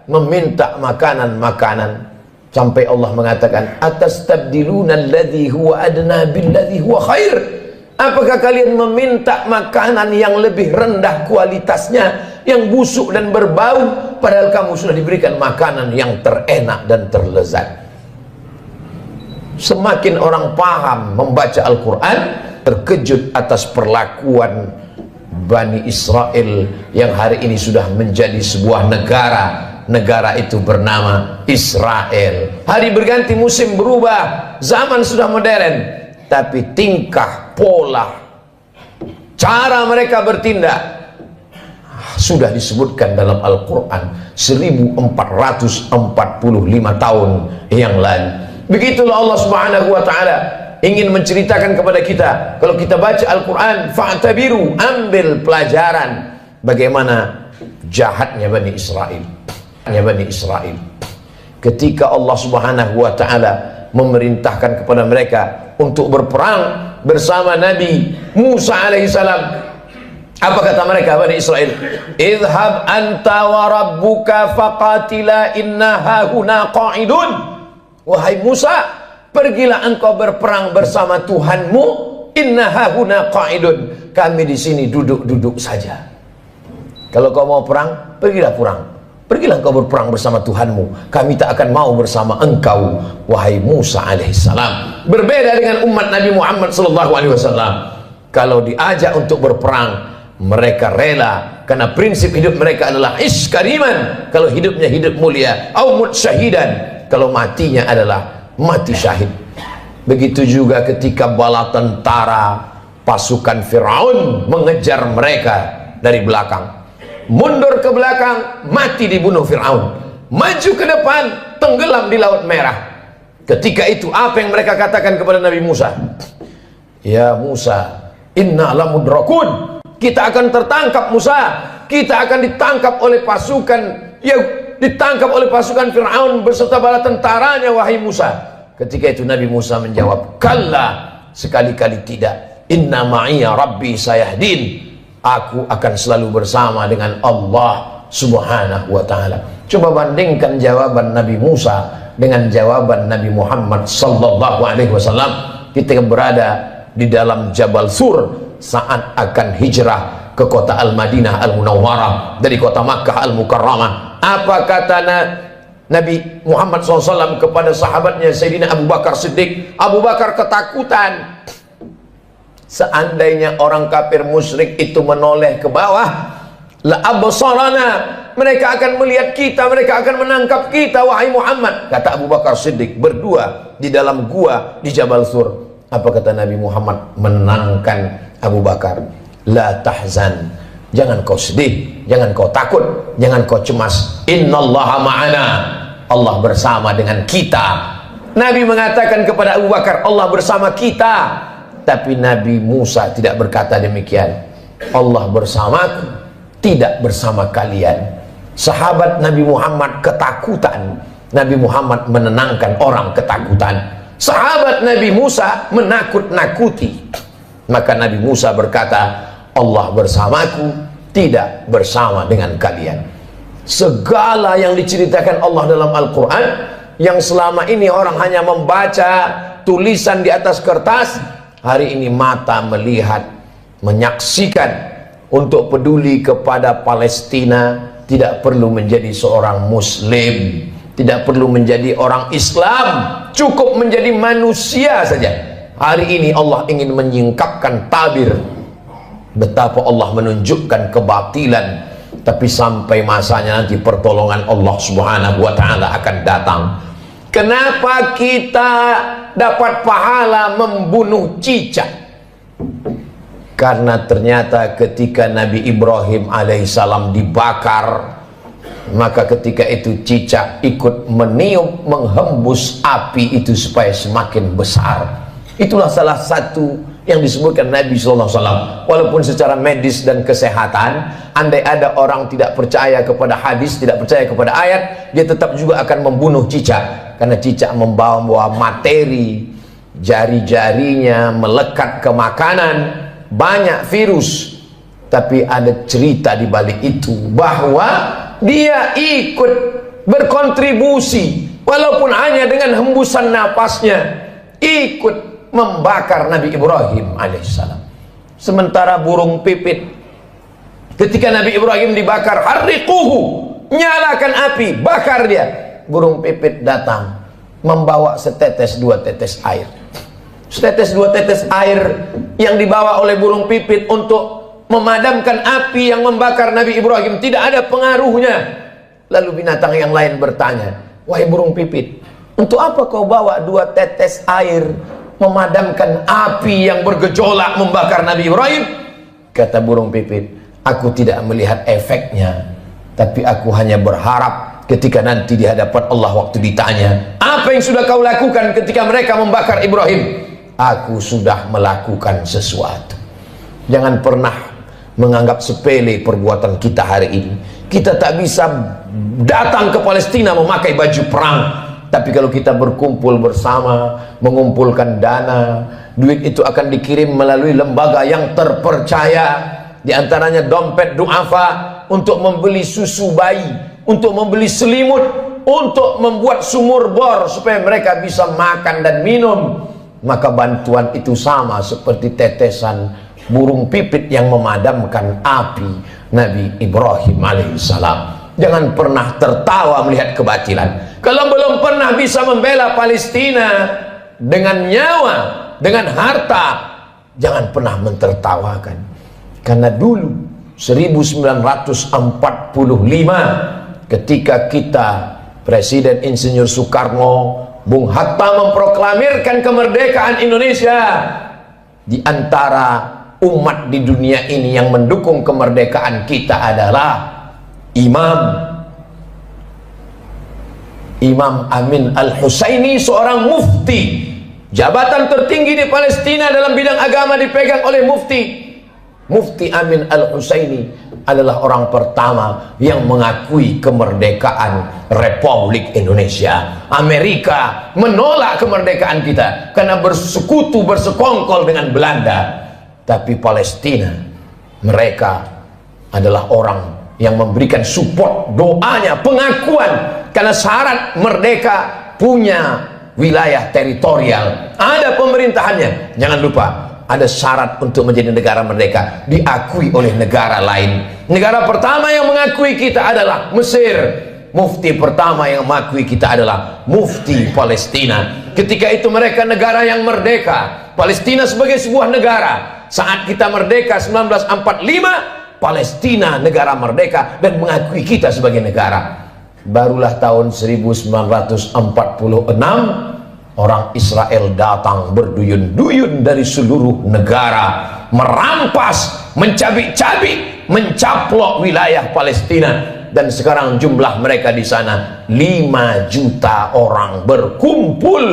B: meminta makanan-makanan. Sampai Allah mengatakan, atastabdiluna alladhi huwa adna billadhi huwa khair. Apakah kalian meminta makanan yang lebih rendah kualitasnya, yang busuk dan berbau, padahal kamu sudah diberikan makanan yang terenak dan terlezat? Semakin orang paham membaca Al-Quran, terkejut atas perlakuan Bani Israel yang hari ini sudah menjadi sebuah negara. Negara itu bernama Israel. Hari berganti, musim berubah, zaman sudah modern, tapi tingkah, pola, cara mereka bertindak sudah disebutkan dalam Al-Quran 1445 tahun yang lalu. Begitulah Allah Subhanahu wa ta'ala ingin menceritakan kepada kita. Kalau kita baca Al-Quran, fa'tabiru, ambil pelajaran bagaimana jahatnya Bani Israel. Bani Israel ketika Allah Subhanahu wa ta'ala memerintahkan kepada mereka untuk berperang bersama Nabi Musa alaihissalam. Apa kata mereka Bani Israel? Idhab anta wa rabbuka faqatila inna hahuna qa'idun. Wahai Musa, pergilah engkau berperang bersama Tuhanmu. Inna hahuna qa'idun, kami di sini duduk-duduk saja. Kalau kau mau perang, pergilah perang. Pergilah engkau berperang bersama Tuhanmu. Kami tak akan mau bersama engkau, wahai Musa alaihissalam. Berbeda dengan umat Nabi Muhammad sallallahu alaihi wasallam. Kalau diajak untuk berperang, mereka rela, karena prinsip hidup mereka adalah ish kariman. Kalau hidupnya hidup mulia, au mut syahidan, kalau matinya adalah mati syahid. Begitu juga ketika bala tentara pasukan Firaun mengejar mereka dari belakang. Mundur ke belakang, mati dibunuh Firaun. Maju ke depan, tenggelam di Laut Merah. Ketika itu apa yang mereka katakan kepada Nabi Musa? Ya Musa, inna lamudrakun, kita akan tertangkap Musa. Kita akan ditangkap oleh pasukan ditangkap oleh pasukan Fir'aun beserta bala tentaranya, wahai Musa. Ketika itu Nabi Musa menjawab, kalla, sekali-kali tidak, inna ma'iya rabbi sayahdin, aku akan selalu bersama dengan Allah subhanahu wa ta'ala. Coba bandingkan jawaban Nabi Musa dengan jawaban Nabi Muhammad sallallahu alaihi wasallam ketika berada di dalam Jabal Sur saat akan hijrah ke kota Al-Madinah Al-Munawwarah dari kota Makkah Al-Mukarramah. Apa kata Nabi Muhammad SAW kepada sahabatnya Sayyidina Abu Bakar Siddiq? Abu Bakar ketakutan. Seandainya orang kafir musyrik itu menoleh ke bawah, la absarana, mereka akan melihat kita, mereka akan menangkap kita, wahai Muhammad. Kata Abu Bakar Siddiq berdua di dalam gua di Jabal Sur. Apa kata Nabi Muhammad menenangkan Abu Bakar? La tahzan, jangan kau sedih, jangan kau takut, jangan kau cemas. Innallaha ma'ana, Allah bersama dengan kita. Nabi mengatakan kepada Abu Bakar, Allah bersama kita. Tapi Nabi Musa tidak berkata demikian. Allah bersamaku, tidak bersama kalian. Sahabat Nabi Muhammad ketakutan, Nabi Muhammad menenangkan orang ketakutan. Sahabat Nabi Musa menakut-nakuti. Maka Nabi Musa berkata, Allah bersamaku, tidak bersama dengan kalian. Segala yang diceritakan Allah dalam Al-Quran, yang selama ini orang hanya membaca tulisan di atas kertas, hari ini mata melihat, menyaksikan. Untuk peduli kepada Palestina tidak perlu menjadi seorang Muslim, tidak perlu menjadi orang Islam, cukup menjadi manusia saja. Hari ini Allah ingin menyingkapkan tabir betapa Allah menunjukkan kebatilan, tapi sampai masanya nanti pertolongan Allah subhanahu wa ta'ala akan datang. Kenapa kita dapat pahala membunuh cicak? Karena ternyata ketika Nabi Ibrahim alaihissalam dibakar, maka ketika itu cicak ikut meniup, menghembus api itu supaya semakin besar. Itulah salah satu yang disebutkan Nabi SAW. Walaupun secara medis dan kesehatan, andai ada orang tidak percaya kepada hadis, tidak percaya kepada ayat, dia tetap juga akan membunuh cicak. Karena cicak membawa materi, jari-jarinya melekat ke makanan, banyak virus. Tapi ada cerita di balik itu, bahwa dia ikut berkontribusi, walaupun hanya dengan hembusan napasnya, ikut membakar Nabi Ibrahim alaihissalam. Sementara burung pipit, ketika Nabi Ibrahim dibakar, harriquhu, nyalakan api, bakar dia. Burung pipit datang membawa setetes dua tetes air. Setetes dua tetes air yang dibawa oleh burung pipit untuk memadamkan api yang membakar Nabi Ibrahim tidak ada pengaruhnya. Lalu binatang yang lain bertanya, wahai burung pipit, untuk apa kau bawa dua tetes air memadamkan api yang bergejolak membakar Nabi Ibrahim? Kata burung pipit, aku tidak melihat efeknya, tapi aku hanya berharap ketika nanti di hadapan Allah waktu ditanya, apa yang sudah kau lakukan ketika mereka membakar Ibrahim? Aku sudah melakukan sesuatu. Jangan pernah menganggap sepele perbuatan kita hari ini. Kita tak bisa datang ke Palestina memakai baju perang, tapi kalau kita berkumpul bersama, mengumpulkan dana, duit itu akan dikirim melalui lembaga yang terpercaya. Di antaranya dompet duafa, untuk membeli susu bayi, untuk membeli selimut, untuk membuat sumur bor supaya mereka bisa makan dan minum. Maka bantuan itu sama seperti tetesan burung pipit yang memadamkan api Nabi Ibrahim alaihissalam. Jangan pernah tertawa melihat kebatilan. Kalau belum pernah bisa membela Palestina dengan nyawa, dengan harta, jangan pernah mentertawakan. Karena dulu 1945 ketika kita Presiden Insinyur Soekarno, Bung Hatta memproklamirkan kemerdekaan Indonesia, di antara umat di dunia ini yang mendukung kemerdekaan kita adalah Imam Amin Al-Husaini, seorang mufti. Jabatan tertinggi di Palestina dalam bidang agama dipegang oleh Mufti Amin Al-Husaini. adalah orang pertama yang mengakui kemerdekaan Republik Indonesia. Amerika menolak kemerdekaan kita karena bersekutu, bersekongkol dengan Belanda. Tapi Palestina, mereka adalah orang yang memberikan support, doanya, pengakuan, karena syarat merdeka punya wilayah teritorial, ada pemerintahannya. Jangan lupa, ada syarat untuk menjadi negara merdeka, diakui oleh negara lain. Negara pertama yang mengakui kita adalah Mesir. Mufti pertama yang mengakui kita adalah Mufti Palestina. Ketika itu mereka negara yang merdeka, Palestina sebagai sebuah negara. Saat kita merdeka 1945, Palestina negara merdeka dan mengakui kita sebagai negara. Barulah tahun 1946 orang Israel datang berduyun-duyun dari seluruh negara, merampas, mencabik-cabik, mencaplok wilayah Palestina. Dan sekarang jumlah mereka di sana 5 juta orang berkumpul.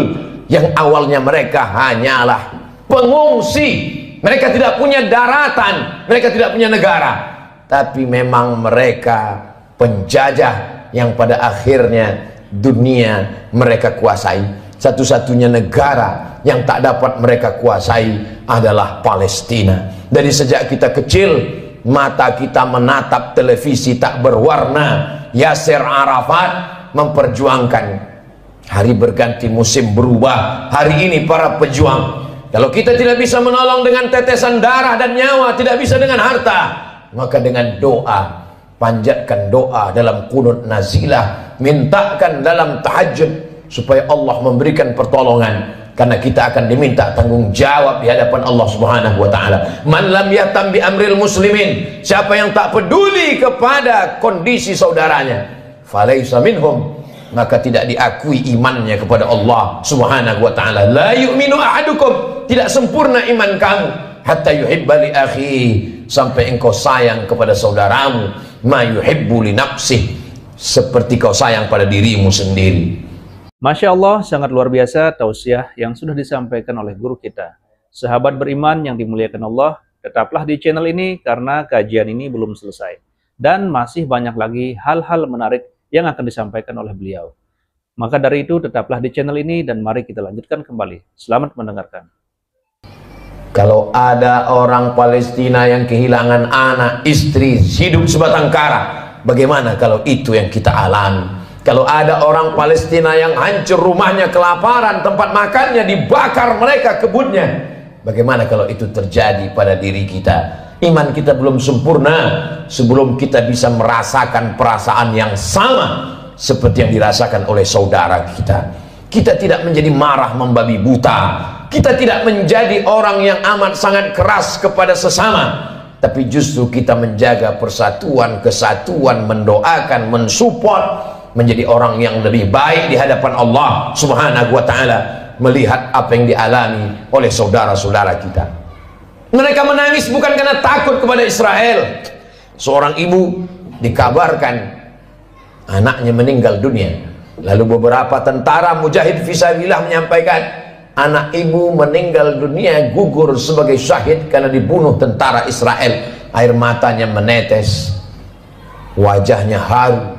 B: Yang awalnya mereka hanyalah pengungsi, mereka tidak punya daratan, mereka tidak punya negara, tapi memang mereka penjajah yang pada akhirnya dunia mereka kuasai. Satu-satunya negara yang tak dapat mereka kuasai adalah Palestina. Dari sejak kita kecil, mata kita menatap televisi tak berwarna. Yasser Arafat memperjuangkan. Hari berganti, musim berubah. Hari ini para pejuang, kalau kita tidak bisa menolong dengan tetesan darah dan nyawa, tidak bisa dengan harta, maka dengan doa, panjatkan doa dalam qunut nazilah, mintakan dalam tahajud supaya Allah memberikan pertolongan, karena kita akan diminta tanggung jawab di hadapan Allah Subhanahu wa taala. Man lam yatam bi amril muslimin, siapa yang tak peduli kepada kondisi saudaranya, falaisa minhum, maka tidak diakui imannya kepada Allah Subhanahu wa taala. La yu'minu ahadukum, tidak sempurna iman kamu, hatta yuhibba li akhi, sampai engkau sayang kepada saudaramu, ma yuhibbu li nafsih, seperti kau sayang pada dirimu sendiri.
A: Masya Allah, sangat luar biasa tausiah yang sudah disampaikan oleh guru kita. Sahabat beriman yang dimuliakan Allah, tetaplah di channel ini karena kajian ini belum selesai. Dan masih banyak lagi hal-hal menarik yang akan disampaikan oleh beliau. Maka dari itu tetaplah di channel ini dan mari kita lanjutkan kembali. Selamat mendengarkan.
B: Kalau ada orang Palestina yang kehilangan anak, istri, hidup sebatang kara, bagaimana kalau itu yang kita alami? Kalau ada orang Palestina yang hancur rumahnya, kelaparan, tempat makannya dibakar mereka kebunnya, bagaimana kalau itu terjadi pada diri kita? Iman kita belum sempurna sebelum kita bisa merasakan perasaan yang sama seperti yang dirasakan oleh saudara kita. Kita tidak menjadi marah membabi buta, kita tidak menjadi orang yang amat sangat keras kepada sesama, tapi justru kita menjaga persatuan, kesatuan, mendoakan, mensupport, menjadi orang yang lebih baik di hadapan Allah Subhanahu wa taala, melihat apa yang dialami oleh saudara-saudara kita. Mereka menangis bukan karena takut kepada Israel. Seorang ibu dikabarkan anaknya meninggal dunia. Lalu beberapa tentara mujahid fisabilillah menyampaikan, anak ibu meninggal dunia, gugur sebagai syahid karena dibunuh tentara Israel. Air matanya menetes, wajahnya haru.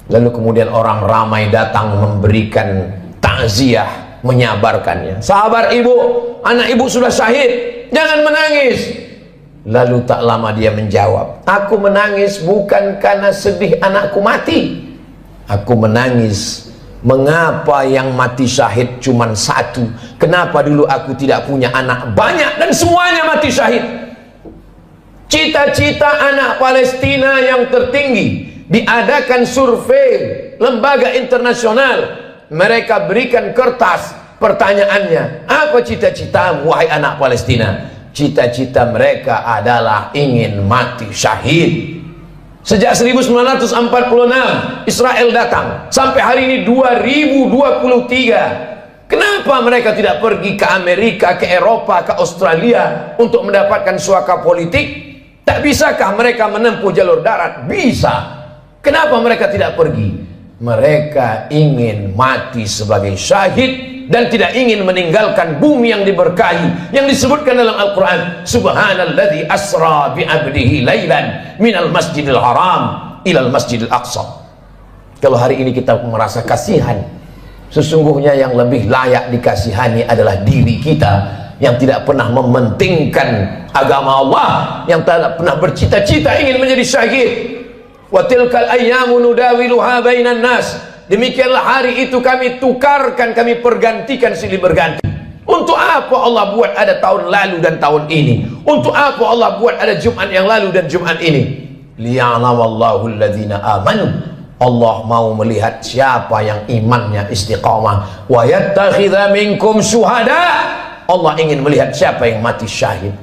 B: Lalu kemudian orang ramai datang memberikan takziah, menyabarkannya. Sabar ibu, anak ibu sudah syahid, jangan menangis. Lalu tak lama dia menjawab, aku menangis bukan karena sedih anakku mati, aku menangis mengapa yang mati syahid cuma satu, kenapa dulu aku tidak punya anak banyak dan semuanya mati syahid. Cita-cita anak Palestina yang tertinggi, diadakan survei lembaga internasional, mereka berikan kertas, pertanyaannya, apa cita-citamu wahai anak Palestina? Cita-cita mereka adalah ingin mati syahid. Sejak 1946 Israel datang sampai hari ini 2023. Kenapa mereka tidak pergi ke Amerika, ke Eropa, ke Australia untuk mendapatkan suaka politik? Tak bisakah mereka menempuh jalur darat? Bisa. Kenapa mereka tidak pergi? Mereka ingin mati sebagai syahid dan tidak ingin meninggalkan bumi yang diberkahi yang disebutkan dalam Al-Quran, subhanalladzi asra bi abdihi lailan minal masjidil haram ilal masjidil aqsa. Kalau hari ini kita merasa kasihan, sesungguhnya yang lebih layak dikasihani adalah diri kita yang tidak pernah mementingkan agama Allah, yang tidak pernah bercita-cita ingin menjadi syahid. Wa tilkal ayyamu nudawiluha bainan nas. Demikianlah hari itu kami tukarkan, kami pergantikan silih berganti. Untuk apa Allah buat ada tahun lalu dan tahun ini? Untuk apa Allah buat ada Jumat yang lalu dan Jumat ini? Liya'lamallahu alladhina amanu. Allah mau melihat siapa yang imannya istiqamah. Wa yattakhidha minkum syuhada. Allah ingin melihat siapa yang mati syahid.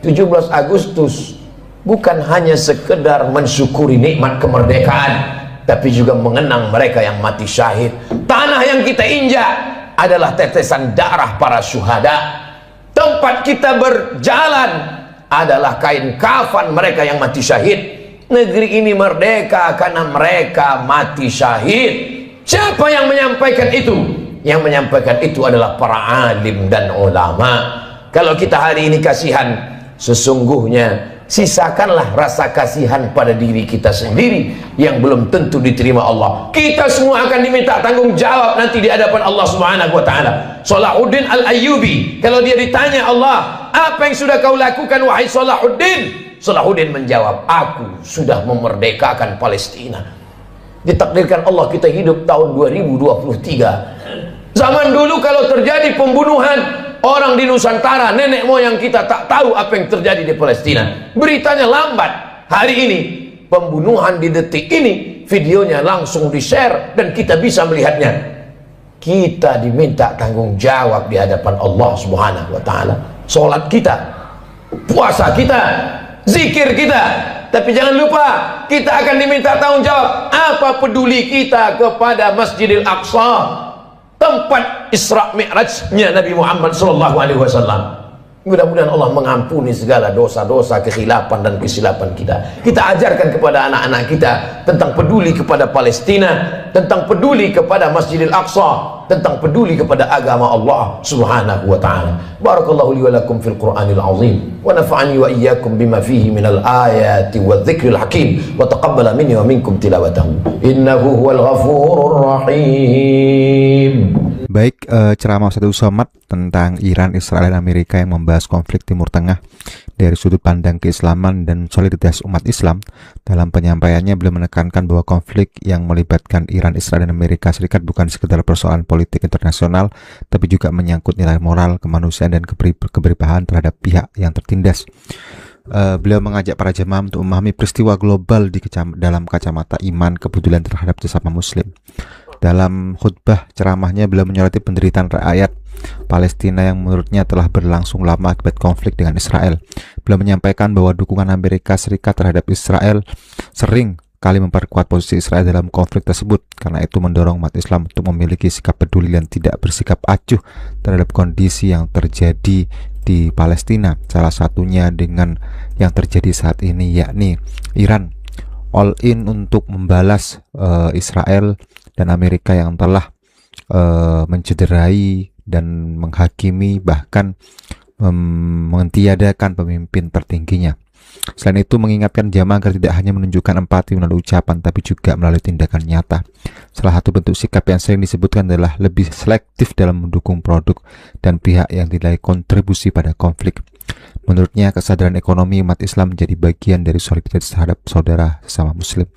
B: 17 Agustus bukan hanya sekedar mensyukuri nikmat kemerdekaan, tapi juga mengenang mereka yang mati syahid. Tanah yang kita injak adalah tetesan darah para syuhada. Tempat kita berjalan adalah kain kafan mereka yang mati syahid. Negeri ini merdeka karena mereka mati syahid. Siapa yang menyampaikan itu? Yang menyampaikan itu adalah para alim dan ulama. Kalau kita hari ini kasihan, sesungguhnya sisakanlah rasa kasihan pada diri kita sendiri yang belum tentu diterima Allah. Kita semua akan diminta tanggung jawab nanti di hadapan Allah Subhanahu wa taala. Salahuddin Al-Ayyubi, kalau dia ditanya Allah, apa yang sudah kau lakukan wahai Salahuddin? Salahuddin menjawab, aku sudah memerdekakan Palestina. Ditakdirkan Allah kita hidup tahun 2023. Zaman dulu kalau terjadi pembunuhan orang di Nusantara, nenek moyang kita tak tahu apa yang terjadi di Palestina. Beritanya lambat. Hari ini pembunuhan di detik ini, videonya langsung di-share dan kita bisa melihatnya. Kita diminta tanggung jawab di hadapan Allah Subhanahu wa taala. Salat kita, puasa kita, zikir kita. Tapi jangan lupa, kita akan diminta tanggung jawab. Apa peduli kita kepada Masjidil Aqsa, tempat Isra Mi'rajnya Nabi Muhammad SAW. Mudah-mudahan Allah mengampuni segala dosa-dosa, kekhilafan dan kesilapan kita. Kita ajarkan kepada anak-anak kita tentang peduli kepada Palestina, tentang peduli kepada Masjidil Aqsa, tentang peduli kepada agama Allah Subhanahu wa taala. Barakallahu li wa lakum fil Qur'anil azim wa nafa'ani wa iyyakum bima fihi minal ayati wadh-dhikril hakim wa taqabbala minni wa minkum tilawatahu innahu huwal ghafurur rahim.
C: Baik, ceramah Ustadz Somad tentang Iran, Israel, dan Amerika yang membahas konflik Timur Tengah dari sudut pandang keislaman dan soliditas umat Islam. Dalam penyampaiannya beliau menekankan bahwa konflik yang melibatkan Iran, Israel, dan Amerika Serikat bukan sekedar persoalan politik internasional, tapi juga menyangkut nilai moral, kemanusiaan, dan keberpihakan terhadap pihak yang tertindas. Beliau mengajak para jemaah untuk memahami peristiwa global dalam kacamata iman, kepedulian terhadap sesama muslim. Dalam khutbah ceramahnya beliau menyoroti penderitaan rakyat Palestina yang menurutnya telah berlangsung lama akibat konflik dengan Israel. Beliau menyampaikan bahwa dukungan Amerika Serikat terhadap Israel sering kali memperkuat posisi Israel dalam konflik tersebut. Karena itu mendorong umat Islam untuk memiliki sikap peduli dan tidak bersikap acuh terhadap kondisi yang terjadi di Palestina. Salah satunya dengan yang terjadi saat ini, yakni Iran all in untuk membalas Israel dan Amerika yang telah mencederai dan menghakimi, bahkan mentiadakan pemimpin tertingginya. Selain itu mengingatkan jamaah agar tidak hanya menunjukkan empati melalui ucapan, tapi juga melalui tindakan nyata. Salah satu bentuk sikap yang sering disebutkan adalah lebih selektif dalam mendukung produk dan pihak yang dinilai kontribusi pada konflik. Menurutnya, kesadaran ekonomi umat Islam menjadi bagian dari solidaritas terhadap saudara sesama muslim.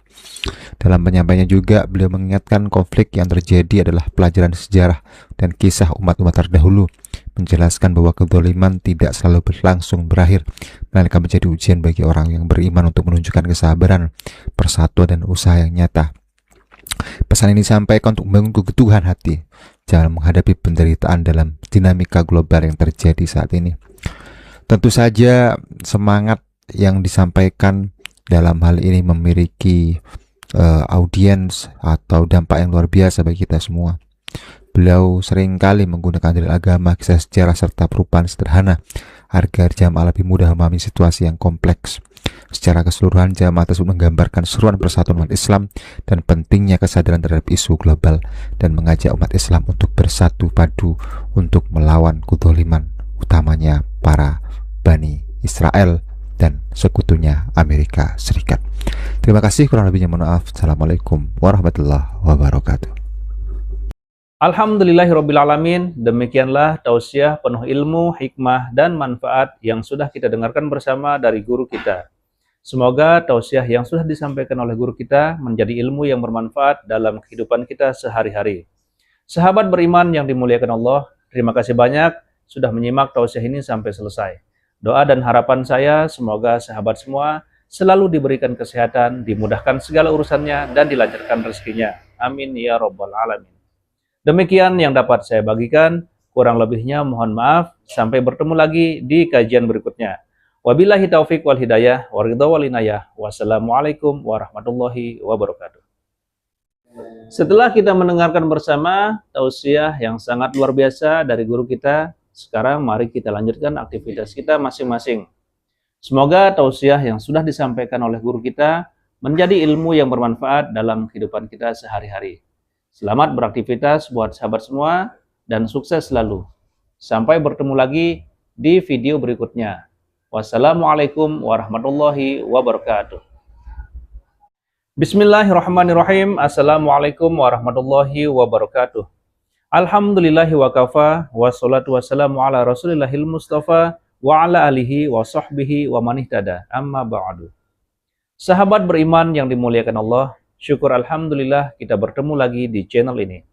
C: Dalam penyampaiannya juga, beliau mengingatkan konflik yang terjadi adalah pelajaran sejarah dan kisah umat-umat terdahulu, menjelaskan bahwa kezaliman tidak selalu berlangsung berakhir, melainkan menjadi ujian bagi orang yang beriman untuk menunjukkan kesabaran, persatuan, dan usaha yang nyata. Pesan ini disampaikan untuk membangun keteguhan hati jangan menghadapi penderitaan dalam dinamika global yang terjadi saat ini. Tentu saja semangat yang disampaikan dalam hal ini memiliki audiens atau dampak yang luar biasa bagi kita semua. Beliau seringkali menggunakan dalil agama, kisah sejarah, serta perubahan sederhana agar jamaah lebih mudah memahami situasi yang kompleks. Secara keseluruhan, jamaah tersebut menggambarkan seruan persatuan umat Islam dan pentingnya kesadaran terhadap isu global dan mengajak umat Islam untuk bersatu padu untuk melawan kedzaliman, utamanya para Bani Israel dan sekutunya Amerika Serikat. Terima kasih, kurang lebihnya mohon maaf. Assalamualaikum warahmatullahi wabarakatuh.
A: Alhamdulillahirrabbilalamin. Demikianlah tausiah penuh ilmu, hikmah, dan manfaat yang sudah kita dengarkan bersama dari guru kita. Semoga tausiah yang sudah disampaikan oleh guru kita menjadi ilmu yang bermanfaat dalam kehidupan kita sehari-hari. Sahabat beriman yang dimuliakan Allah, terima kasih banyak sudah menyimak tausiah ini sampai selesai. Doa dan harapan saya semoga sahabat semua selalu diberikan kesehatan, dimudahkan segala urusannya, dan dilancarkan rezekinya. Amin ya rabbal alamin. Demikian yang dapat saya bagikan, kurang lebihnya mohon maaf. Sampai bertemu lagi di kajian berikutnya. Wabillahi taufiq wal hidayah, waridha wal inayah. Wassalamualaikum warahmatullahi wabarakatuh. Setelah kita mendengarkan bersama tausiah yang sangat luar biasa dari guru kita, sekarang mari kita lanjutkan aktivitas kita masing-masing. Semoga tausiah yang sudah disampaikan oleh guru kita menjadi ilmu yang bermanfaat dalam kehidupan kita sehari-hari. Selamat beraktivitas buat sahabat semua dan sukses selalu. Sampai bertemu lagi di video berikutnya. Wassalamualaikum warahmatullahi wabarakatuh. Bismillahirrahmanirrahim. Assalamualaikum warahmatullahi wabarakatuh. Alhamdulillahi wa kafa, wassalatu wassalamu ala rasulillahil mustafa, wa ala alihi wa sahbihi wa manihtada, amma ba'du. Sahabat beriman yang dimuliakan Allah, syukur alhamdulillah kita bertemu lagi di channel ini.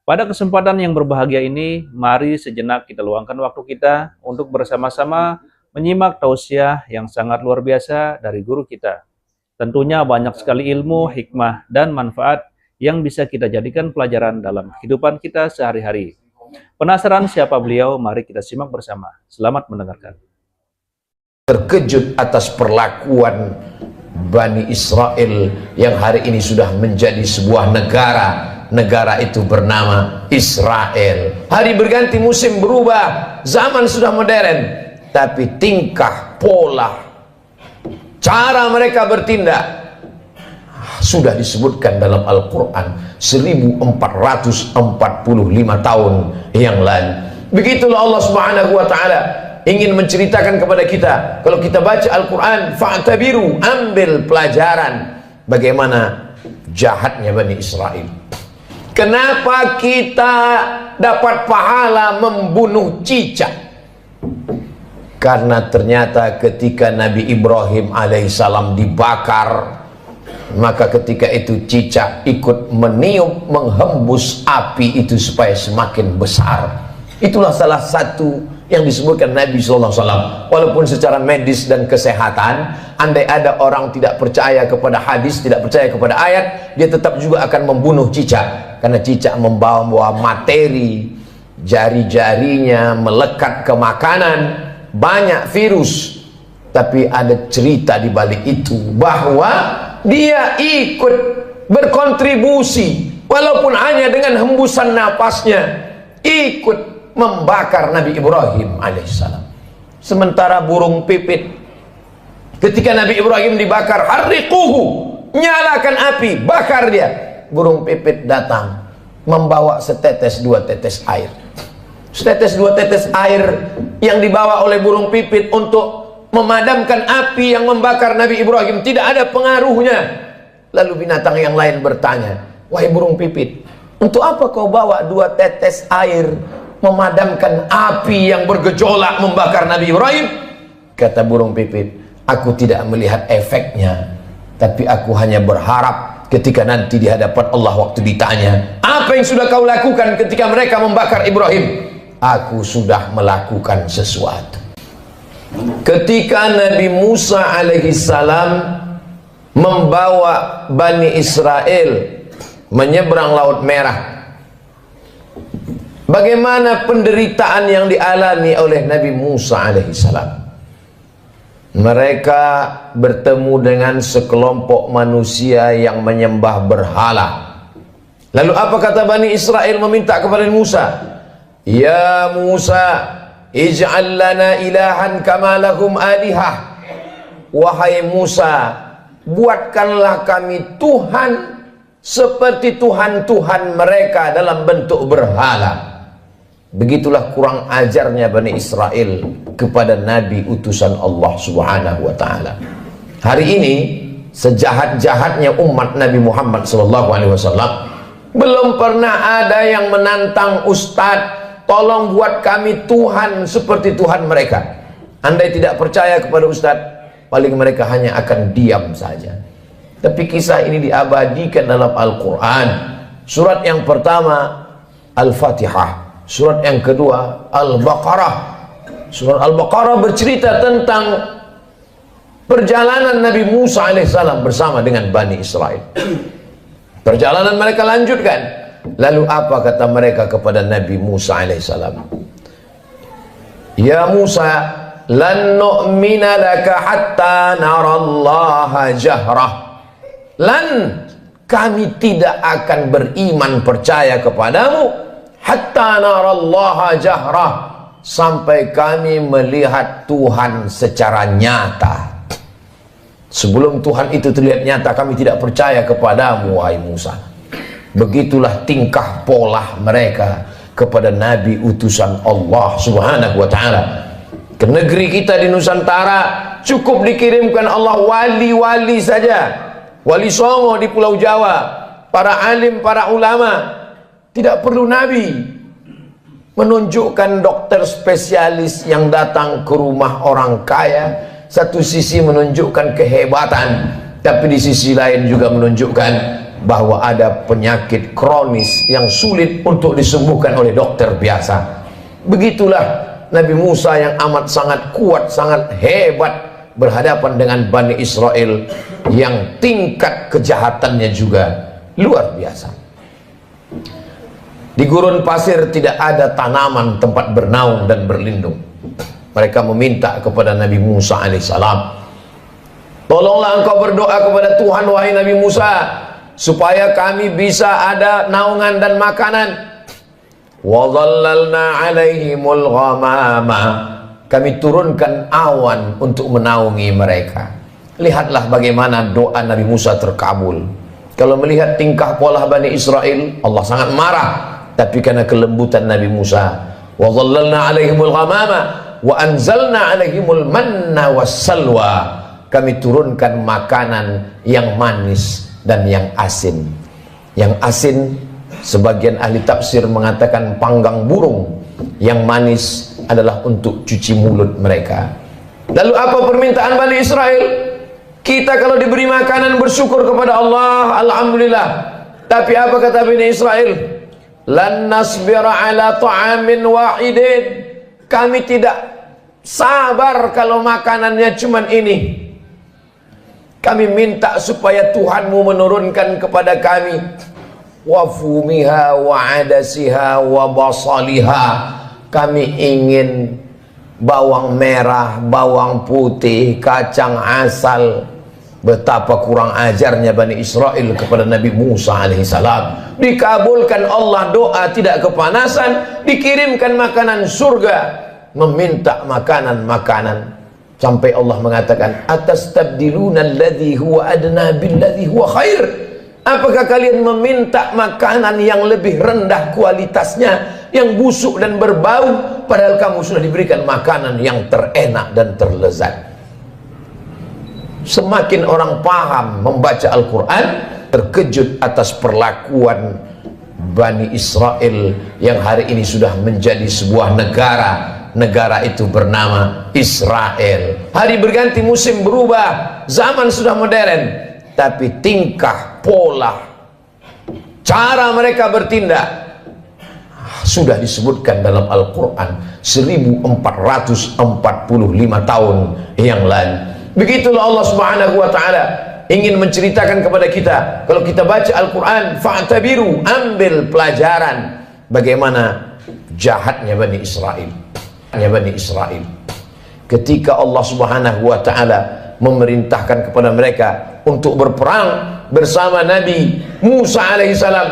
A: Pada kesempatan yang berbahagia ini, mari sejenak kita luangkan waktu kita untuk bersama-sama menyimak tausiah yang sangat luar biasa dari guru kita. Tentunya banyak sekali ilmu, hikmah, dan manfaat yang bisa kita jadikan pelajaran dalam kehidupan kita sehari-hari. Penasaran siapa beliau? Mari kita simak bersama. Selamat mendengarkan.
B: Terkejut atas perlakuan Bani Israel yang hari ini sudah menjadi sebuah negara. Negara itu bernama Israel. Hari berganti, musim berubah, zaman sudah modern. Tapi tingkah, pola, cara mereka bertindak sudah disebutkan dalam Al-Quran 1445 tahun yang lalu. Begitulah Allah Subhanahu wa ta'ala ingin menceritakan kepada kita. Kalau kita baca Al-Quran, fa'tabiru, ambil pelajaran bagaimana jahatnya Bani Israel. Kenapa kita dapat pahala membunuh cicak? Karena ternyata ketika Nabi Ibrahim alaihissalam dibakar, maka ketika itu cicak ikut meniup, menghembus api itu supaya semakin besar. Itulah salah satu yang disebutkan Nabi SAW. Walaupun secara medis dan kesehatan, andai ada orang tidak percaya kepada hadis, tidak percaya kepada ayat, dia tetap juga akan membunuh cicak. Karena cicak membawa materi, jari-jarinya melekat ke makanan, banyak virus. Tapi ada cerita di balik itu, bahwa dia ikut berkontribusi walaupun hanya dengan hembusan napasnya, ikut membakar Nabi Ibrahim alaihissalam. Sementara burung pipit, ketika Nabi Ibrahim dibakar, harriquhu, nyalakan api, bakar dia. Burung pipit datang membawa setetes dua tetes air. Setetes dua tetes air yang dibawa oleh burung pipit untuk memadamkan api yang membakar Nabi Ibrahim tidak ada pengaruhnya. Lalu binatang yang lain bertanya, wahai burung pipit, untuk apa kau bawa dua tetes air memadamkan api yang bergejolak membakar Nabi Ibrahim? Kata burung pipit, aku tidak melihat efeknya, tapi aku hanya berharap ketika nanti di hadapan Allah waktu ditanya, apa yang sudah kau lakukan ketika mereka membakar Ibrahim? Aku sudah melakukan sesuatu. Ketika Nabi Musa alaihissalam membawa Bani Israel menyeberang Laut Merah, bagaimana penderitaan yang dialami oleh Nabi Musa alaihissalam? Mereka bertemu dengan sekelompok manusia yang menyembah berhala. Lalu apa kata Bani Israel meminta kepada Musa? Ya Musa, ij'al lana ilahan kama lahum alihah. wahai Musa, buatkanlah kami Tuhan seperti Tuhan-Tuhan mereka dalam bentuk berhala. Begitulah kurang ajarnya Bani Israel kepada Nabi utusan Allah Subhanahu wa ta'ala. Hari ini sejahat-jahatnya umat Nabi Muhammad SAW, belum pernah ada yang menantang Ustadz, tolong buat kami Tuhan seperti Tuhan mereka. Andai tidak percaya kepada Ustadz, paling mereka hanya akan diam saja. Tapi kisah ini diabadikan dalam Al-Quran. Surat yang pertama Al-Fatihah, surat yang kedua Al-Baqarah. Surat Al-Baqarah bercerita tentang perjalanan Nabi Musa alaihissalam bersama dengan Bani Israel. Perjalanan mereka lanjutkan. Lalu apa kata mereka kepada Nabi Musa alaihissalam? Ya Musa, lan nu'mina laka hatta narallaha jahrah. Lan, kami tidak akan beriman percaya kepadamu hatta narallaha jahrah, sampai kami melihat Tuhan secara nyata. Sebelum Tuhan itu terlihat nyata, kami tidak percaya kepadamu wahai Musa. Begitulah tingkah pola mereka kepada Nabi utusan Allah Subhanahu wa ta'ala. Ke negeri kita di Nusantara cukup dikirimkan Allah wali-wali saja. Wali Songo di Pulau Jawa, para alim, para ulama, tidak perlu nabi. Menunjukkan dokter spesialis yang datang ke rumah orang kaya, satu sisi menunjukkan kehebatan, tapi di sisi lain juga menunjukkan bahwa ada penyakit kronis yang sulit untuk disembuhkan oleh dokter biasa. Begitulah Nabi Musa yang amat sangat kuat, sangat hebat, berhadapan dengan Bani Israel yang tingkat kejahatannya juga luar biasa. Di gurun pasir tidak ada tanaman tempat bernaung dan berlindung. Mereka meminta kepada Nabi Musa alaihissalam, tolonglah engkau berdoa kepada Tuhan wahai Nabi Musa, supaya kami bisa ada naungan dan makanan. Wa dhallalna alaihimul ghamama, kami turunkan awan untuk menaungi mereka. Lihatlah bagaimana doa Nabi Musa terkabul. Kalau melihat tingkah pola Bani Israel, Allah sangat marah. Tapi karena kelembutan Nabi Musa, wa dhallalna alaihimul ghamama wa anzalna alaihimul manna wassalwa, kami turunkan makanan yang manis dan yang asin. Yang asin, sebagian ahli tafsir mengatakan panggang burung. Yang manis adalah untuk cuci mulut mereka. Lalu apa permintaan Bani Israel? Kita kalau diberi makanan bersyukur kepada Allah, alhamdulillah. Tapi apa kata Bani Israel? Lan nasbira ala ta'amin wahidin, kami tidak sabar kalau makanannya cuman ini. Kami minta supaya Tuhanmu menurunkan kepada kami wa fumiha wa adasiha wa basaliha, kami ingin bawang merah, bawang putih, kacang asal. Betapa kurang ajarnya Bani Israel kepada Nabi Musa alaihissalam. Dikabulkan Allah doa, tidak kepanasan, dikirimkan makanan surga, meminta makanan-makanan. Sampai Allah mengatakan, atastabdiluna alladhi huwa adna billadhi huwa khair. Apakah kalian meminta makanan yang lebih rendah kualitasnya, yang busuk dan berbau, padahal kamu sudah diberikan makanan yang terenak dan terlezat? Semakin orang paham membaca Al-Quran, terkejut atas perlakuan Bani Israel yang hari ini sudah menjadi sebuah negara. Negara itu bernama Israel. Hari berganti, musim berubah, zaman sudah modern, tapi tingkah, pola, cara mereka bertindak sudah disebutkan dalam Al-Quran 1445 tahun yang lalu. Begitulah Allah Subhanahu wa ta'ala ingin menceritakan kepada kita. Kalau kita baca Al-Quran, fa'tabiru, ambil pelajaran bagaimana jahatnya Bani Israel. Bani Israel ketika Allah Subhanahu wa ta'ala memerintahkan kepada mereka untuk berperang bersama Nabi Musa alaihissalam.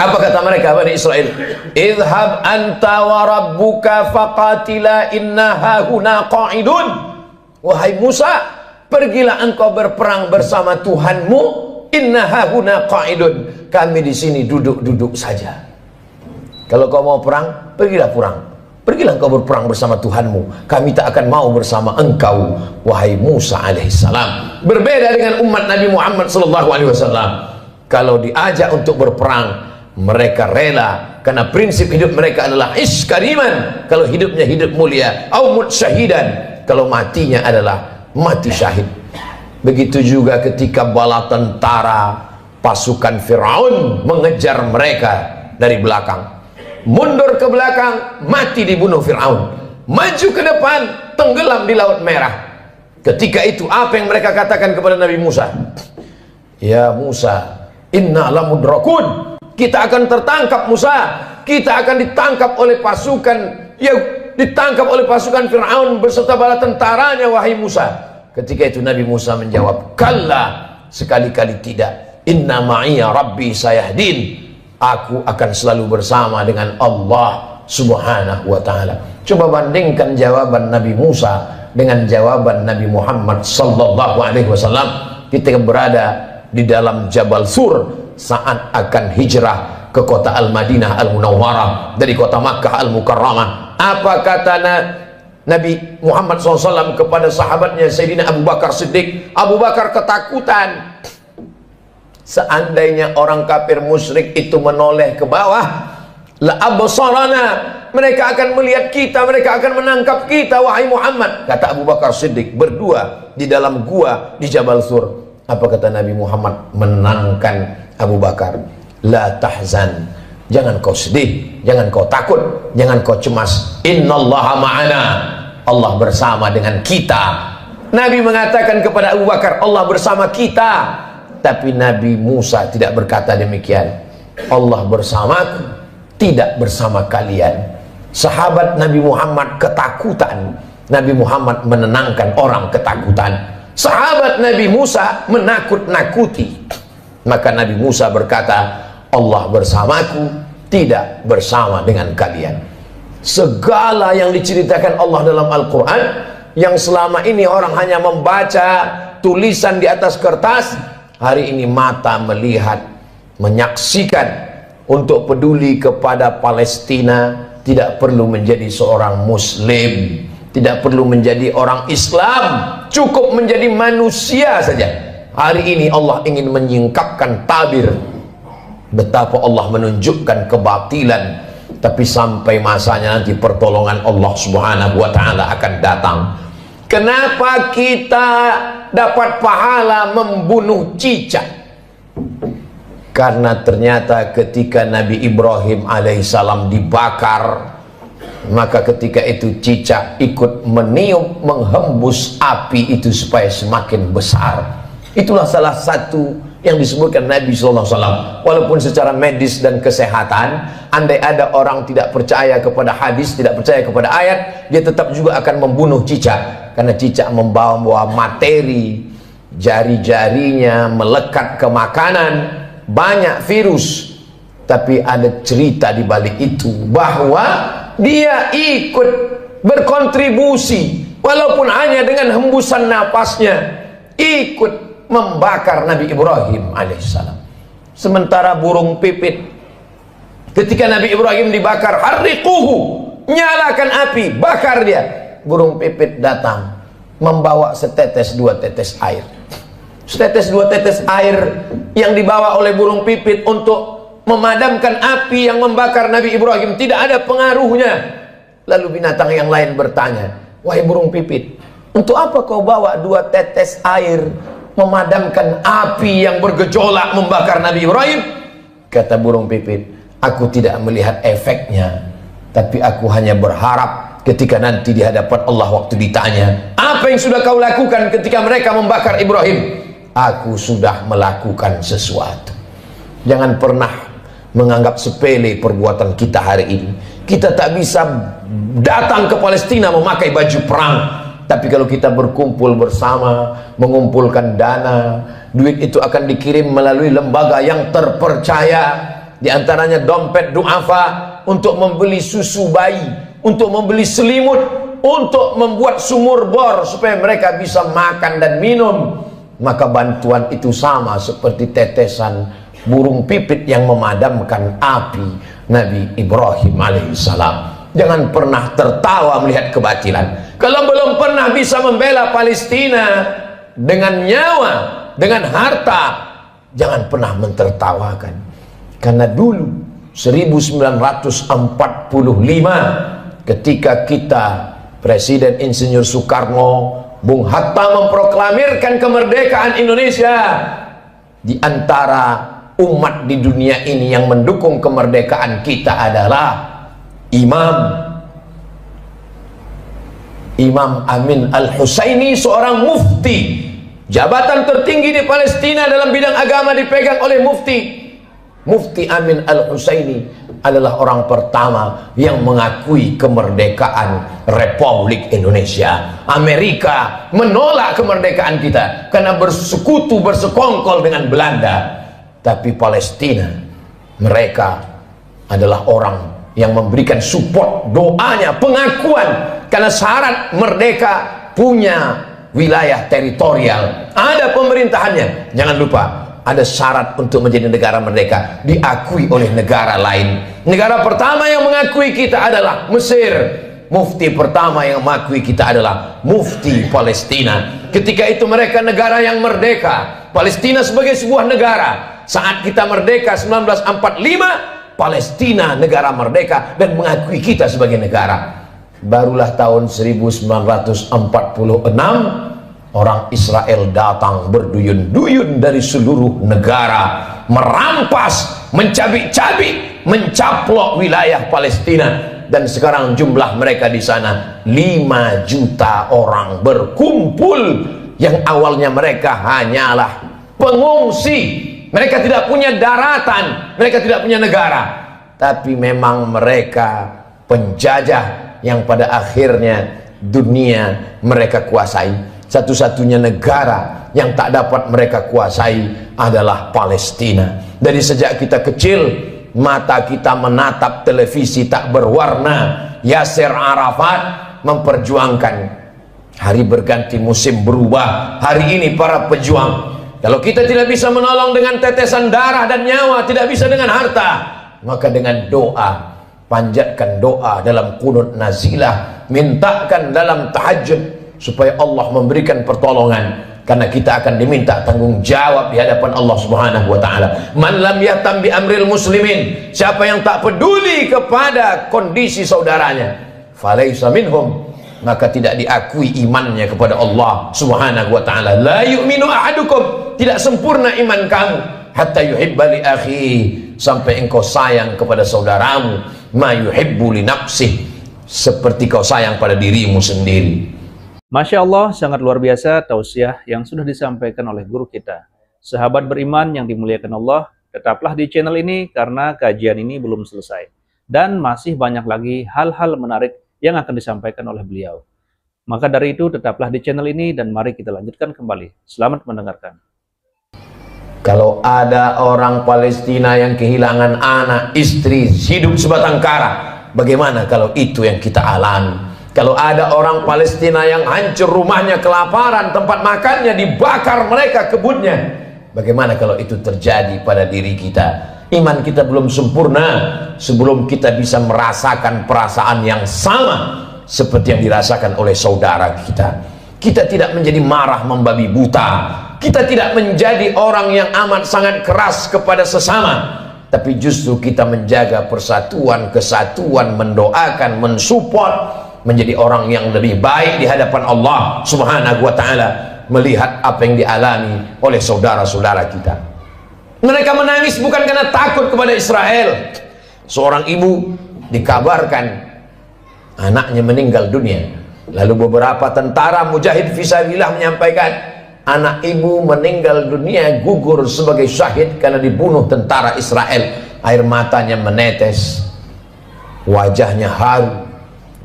B: Apa kata mereka Bani Israel? Idhab anta wa rabbuka faqatila inna hahuna qa'idun. Wahai Musa, pergilah engkau berperang bersama Tuhanmu. Inna hahuna qa'idun, kami di sini duduk-duduk saja. Kalau kau mau perang, pergilah perang. Pergilah engkau berperang bersama Tuhanmu. Kami tak akan mau bersama engkau, wahai Musa alaihissalam. Berbeda dengan umat Nabi Muhammad sallallahu alaihi wasallam. Kalau diajak untuk berperang, mereka rela, karena prinsip hidup mereka adalah ish kariman. Kalau hidupnya hidup mulia, au mut syahidan, kalau matinya adalah mati syahid. Begitu juga ketika bala tentara pasukan Firaun mengejar mereka dari belakang. Mundur ke belakang, mati dibunuh Fir'aun. Maju ke depan, tenggelam di Laut Merah. Ketika itu apa yang mereka katakan kepada Nabi Musa? Ya Musa, inna lamudrakun, kita akan tertangkap Musa. Kita akan ditangkap oleh pasukan, ya ditangkap oleh pasukan Fir'aun beserta bala tentaranya, wahai Musa. Ketika itu Nabi Musa menjawab, kalla, sekali-kali tidak. Inna ma'iya rabbi sayahdin, aku akan selalu bersama dengan Allah subhanahu wa ta'ala. Coba bandingkan jawaban Nabi Musa dengan jawaban Nabi Muhammad sallallahu alaihi wasallam ketika berada di dalam Jabal Sur saat akan hijrah ke kota Al-Madinah Al-Munawwarah dari kota Makkah Al-Mukarramah. Apa kata Nabi Muhammad SAW kepada sahabatnya Sayyidina Abu Bakar Siddiq? Abu Bakar ketakutan. Seandainya orang kafir musyrik itu menoleh ke bawah, la absarana, mereka akan melihat kita, mereka akan menangkap kita, wahai Muhammad. Kata Abu Bakar Siddiq berdua di dalam gua di Jabal Sur. Apa kata Nabi Muhammad menenangkan Abu Bakar? La tahzan, jangan kau sedih, jangan kau takut, jangan kau cemas. Innallaha ma'ana, Allah bersama dengan kita. Nabi mengatakan kepada Abu Bakar, Allah bersama kita. Tapi Nabi Musa tidak berkata demikian. Allah bersamaku, tidak bersama kalian. Sahabat Nabi Muhammad ketakutan, Nabi Muhammad menenangkan orang ketakutan. Sahabat Nabi Musa menakut-nakuti. Maka Nabi Musa berkata, Allah bersamaku, tidak bersama dengan kalian. Segala yang diceritakan Allah dalam Al-Quran, yang selama ini orang hanya membaca tulisan di atas kertas, hari ini mata melihat, menyaksikan. Untuk peduli kepada Palestina, tidak perlu menjadi seorang Muslim, tidak perlu menjadi orang Islam, cukup menjadi manusia saja. Hari ini Allah ingin menyingkapkan tabir betapa Allah menunjukkan kebatilan, tapi sampai masanya nanti pertolongan Allah subhanahu wa ta'ala akan datang. Kenapa kita dapat pahala membunuh cicak? Karena ternyata ketika Nabi Ibrahim alaihissalam dibakar, maka ketika itu cicak ikut meniup, menghembus api itu supaya semakin besar. Itulah salah satu yang disebutkan Nabi SAW. Walaupun secara medis dan kesehatan, andai ada orang tidak percaya kepada hadis, tidak percaya kepada ayat, dia tetap juga akan membunuh cicak. Karena cicak membawa materi, jari-jarinya melekat ke makanan, banyak virus. Tapi ada cerita di balik itu, bahwa dia ikut berkontribusi, walaupun hanya dengan hembusan napasnya, ikut membakar Nabi Ibrahim alaihissalam. Sementara burung pipit, ketika Nabi Ibrahim dibakar, harriquhu, nyalakan api, bakar dia. Burung pipit datang membawa setetes dua tetes air. Setetes dua tetes air yang dibawa oleh burung pipit untuk memadamkan api yang membakar Nabi Ibrahim tidak ada pengaruhnya. Lalu binatang yang lain bertanya, wahai burung pipit, untuk apa kau bawa dua tetes air memadamkan api yang bergejolak membakar Nabi Ibrahim? Kata burung pipit, aku tidak melihat efeknya, tapi aku hanya berharap ketika nanti di hadapan Allah waktu ditanya, apa yang sudah kau lakukan ketika mereka membakar Ibrahim? Aku sudah melakukan sesuatu. Jangan pernah menganggap sepele perbuatan kita hari ini. Kita tak bisa datang ke Palestina memakai baju perang, tapi kalau kita berkumpul bersama, mengumpulkan dana, duit itu akan dikirim melalui lembaga yang terpercaya, di antaranya dompet duafa, untuk membeli susu bayi, untuk membeli selimut, untuk membuat sumur bor supaya mereka bisa makan dan minum. Maka bantuan itu sama seperti tetesan burung pipit yang memadamkan api Nabi Ibrahim alaihissalam. Jangan pernah tertawa melihat kebatilan. Kalau belum pernah bisa membela Palestina dengan nyawa, dengan harta, jangan pernah mentertawakan. Karena dulu 1945 ketika kita Presiden Insinyur Soekarno, Bung Hatta memproklamirkan kemerdekaan Indonesia, di antara umat di dunia ini yang mendukung kemerdekaan kita adalah Imam Amin Al-Husaini, seorang mufti. Jabatan tertinggi di Palestina dalam bidang agama dipegang oleh Mufti Amin Al-Husaini adalah orang pertama yang mengakui kemerdekaan Republik Indonesia. Amerika menolak kemerdekaan kita karena bersekutu, bersekongkol dengan Belanda. Tapi Palestina, mereka adalah orang yang memberikan support, doanya, pengakuan. Karena syarat merdeka punya wilayah teritorial, ada pemerintahannya. Jangan lupa, ada syarat untuk menjadi negara merdeka, diakui oleh negara lain. Negara pertama yang mengakui kita adalah Mesir. Mufti pertama yang mengakui kita adalah Mufti Palestina. Ketika itu mereka negara yang merdeka, Palestina sebagai sebuah negara. Saat kita merdeka 1945, Palestina negara merdeka dan mengakui kita sebagai negara. Barulah tahun 1946 orang Israel datang berduyun-duyun dari seluruh negara, merampas, mencabik-cabik, mencaplok wilayah Palestina. Dan sekarang jumlah mereka di sana 5 juta orang berkumpul. Yang awalnya mereka hanyalah pengungsi, mereka tidak punya daratan, mereka tidak punya negara, tapi memang mereka penjajah yang pada akhirnya dunia mereka kuasai. Satu-satunya negara yang tak dapat mereka kuasai adalah Palestina. Dari sejak kita kecil, mata kita menatap televisi tak berwarna. Yasser Arafat memperjuangkan. Hari berganti, musim berubah. Hari ini para pejuang, kalau kita tidak bisa menolong dengan tetesan darah dan nyawa, tidak bisa dengan harta, maka dengan doa, panjatkan doa dalam qunut nazilah, mintakan dalam tahajud supaya Allah memberikan pertolongan, karena kita akan diminta tanggung jawab di hadapan Allah Subhanahu wa taala. Man lam yatam bi amril muslimin, siapa yang tak peduli kepada kondisi saudaranya, falaisa minhum, maka tidak diakui imannya kepada Allah Subhanahu wa taala. La yu'minu ahadukum, tidak sempurna iman kamu, hatta yuhibba li akhi, sampai engkau sayang kepada saudaramu, ma yuhibbu li nafsih, seperti kau sayang pada dirimu sendiri.
A: Masya Allah, sangat luar biasa tausiah yang sudah disampaikan oleh guru kita. Sahabat beriman yang dimuliakan Allah, tetaplah di channel ini karena kajian ini belum selesai. Dan masih banyak lagi hal-hal menarik yang akan disampaikan oleh beliau. Maka dari itu tetaplah di channel ini dan mari kita lanjutkan kembali. Selamat mendengarkan.
B: Kalau ada orang Palestina yang kehilangan anak, istri, hidup sebatang kara, bagaimana kalau itu yang kita alami? Kalau ada orang Palestina yang hancur rumahnya, kelaparan, tempat makannya dibakar mereka, kebunnya, bagaimana kalau itu terjadi pada diri kita? Iman kita belum sempurna sebelum kita bisa merasakan perasaan yang sama seperti yang dirasakan oleh saudara kita. Kita tidak menjadi marah membabi buta, kita tidak menjadi orang yang amat sangat keras kepada sesama, tapi justru kita menjaga persatuan, kesatuan, mendoakan, mensupport, menjadi orang yang lebih baik di hadapan Allah Subhanahu wa ta'ala, melihat apa yang dialami oleh saudara-saudara kita. Mereka menangis bukan karena takut kepada Israel. Seorang ibu dikabarkan anaknya meninggal dunia, lalu beberapa tentara mujahid fisabilillah menyampaikan anak ibu meninggal dunia, gugur sebagai syahid karena dibunuh tentara Israel. Air matanya menetes, wajahnya haru.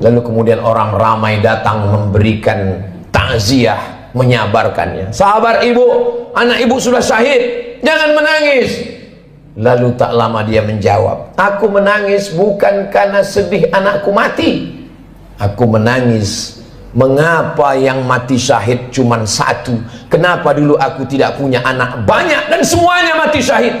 B: Lalu kemudian orang ramai datang memberikan takziah, menyabarkannya. Sabar ibu, anak ibu sudah syahid, jangan menangis. Lalu tak lama dia menjawab, aku menangis bukan karena sedih anakku mati, Aku menangis. Mengapa yang mati syahid cuma satu? Kenapa dulu aku tidak punya anak banyak dan semuanya mati syahid?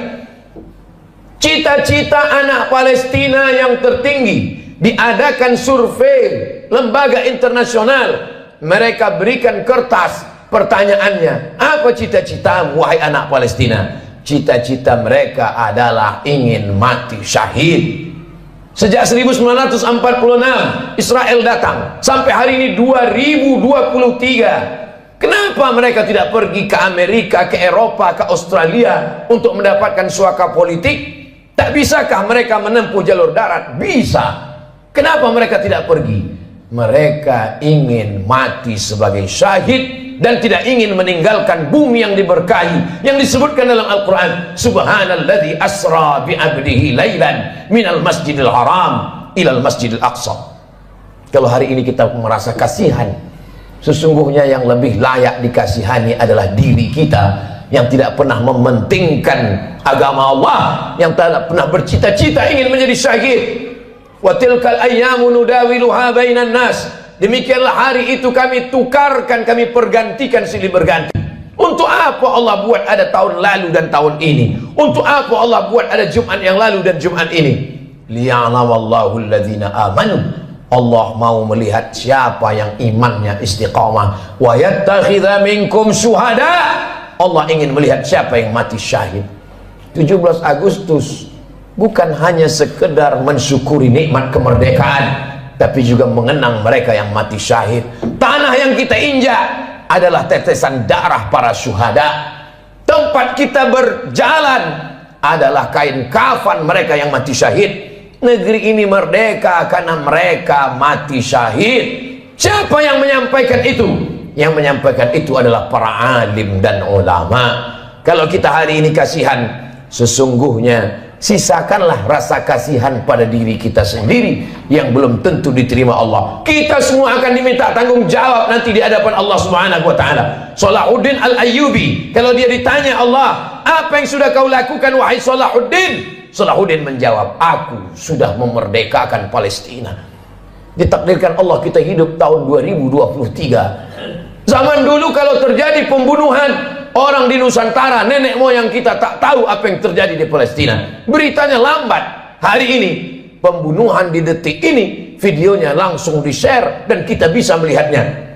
B: Cita-cita anak Palestina yang tertinggi, diadakan survei lembaga internasional. Mereka berikan kertas, pertanyaannya, apa cita-citamu wahai anak Palestina? Cita-cita mereka adalah ingin mati syahid. Sejak 1946 Israel datang sampai hari ini 2023. Kenapa mereka tidak pergi ke Amerika, ke Eropa, ke Australia untuk mendapatkan suaka politik? Tak bisakah mereka menempuh jalur darat? Bisa. Kenapa mereka tidak pergi? Mereka ingin mati sebagai syahid dan tidak ingin meninggalkan bumi yang diberkahi, yang disebutkan dalam Al-Quran, subhanalladzi asra bi'abdihi laylan minal masjidil haram ilal masjidil aqsa. Kalau hari ini kita merasa kasihan, sesungguhnya yang lebih layak dikasihani adalah diri kita yang tidak pernah mementingkan agama Allah, yang tidak pernah bercita-cita ingin menjadi syahid. Wa tilkal ayyamu nudawiluha bainan nas. Demikianlah hari itu kami tukarkan, kami pergantikan silih berganti. Untuk apa Allah buat ada tahun lalu dan tahun ini? Untuk apa Allah buat ada Jumat yang lalu dan Jumat ini? Liya'lamallahu alladhina amanu. Allah mau melihat siapa yang imannya istiqamah. Wa yattakhidha minkum syuhada. Allah ingin melihat siapa yang mati syahid. 17 Agustus bukan hanya sekedar mensyukuri nikmat kemerdekaan, tapi juga mengenang mereka yang mati syahid. Tanah yang kita injak adalah tetesan darah para syuhada. Tempat kita berjalan adalah kain kafan mereka yang mati syahid. Negeri ini merdeka karena mereka mati syahid. Siapa yang menyampaikan itu? Yang menyampaikan itu adalah para alim dan ulama. Kalau kita hari ini kasihan, sesungguhnya sisakanlah rasa kasihan pada diri kita sendiri yang belum tentu diterima Allah. Kita semua akan diminta tanggung jawab nanti di hadapan Allah Subhanahu wa taala. Salahuddin Al-Ayyubi, kalau dia ditanya Allah, apa yang sudah kau lakukan wahai Salahuddin? Salahuddin menjawab, aku sudah memerdekakan Palestina. Ditakdirkan Allah kita hidup tahun 2023. Zaman dulu kalau terjadi pembunuhan orang di Nusantara, nenek moyang kita tak tahu apa yang terjadi di Palestina. Beritanya lambat. Hari ini pembunuhan di detik ini, videonya langsung di-share dan kita bisa melihatnya.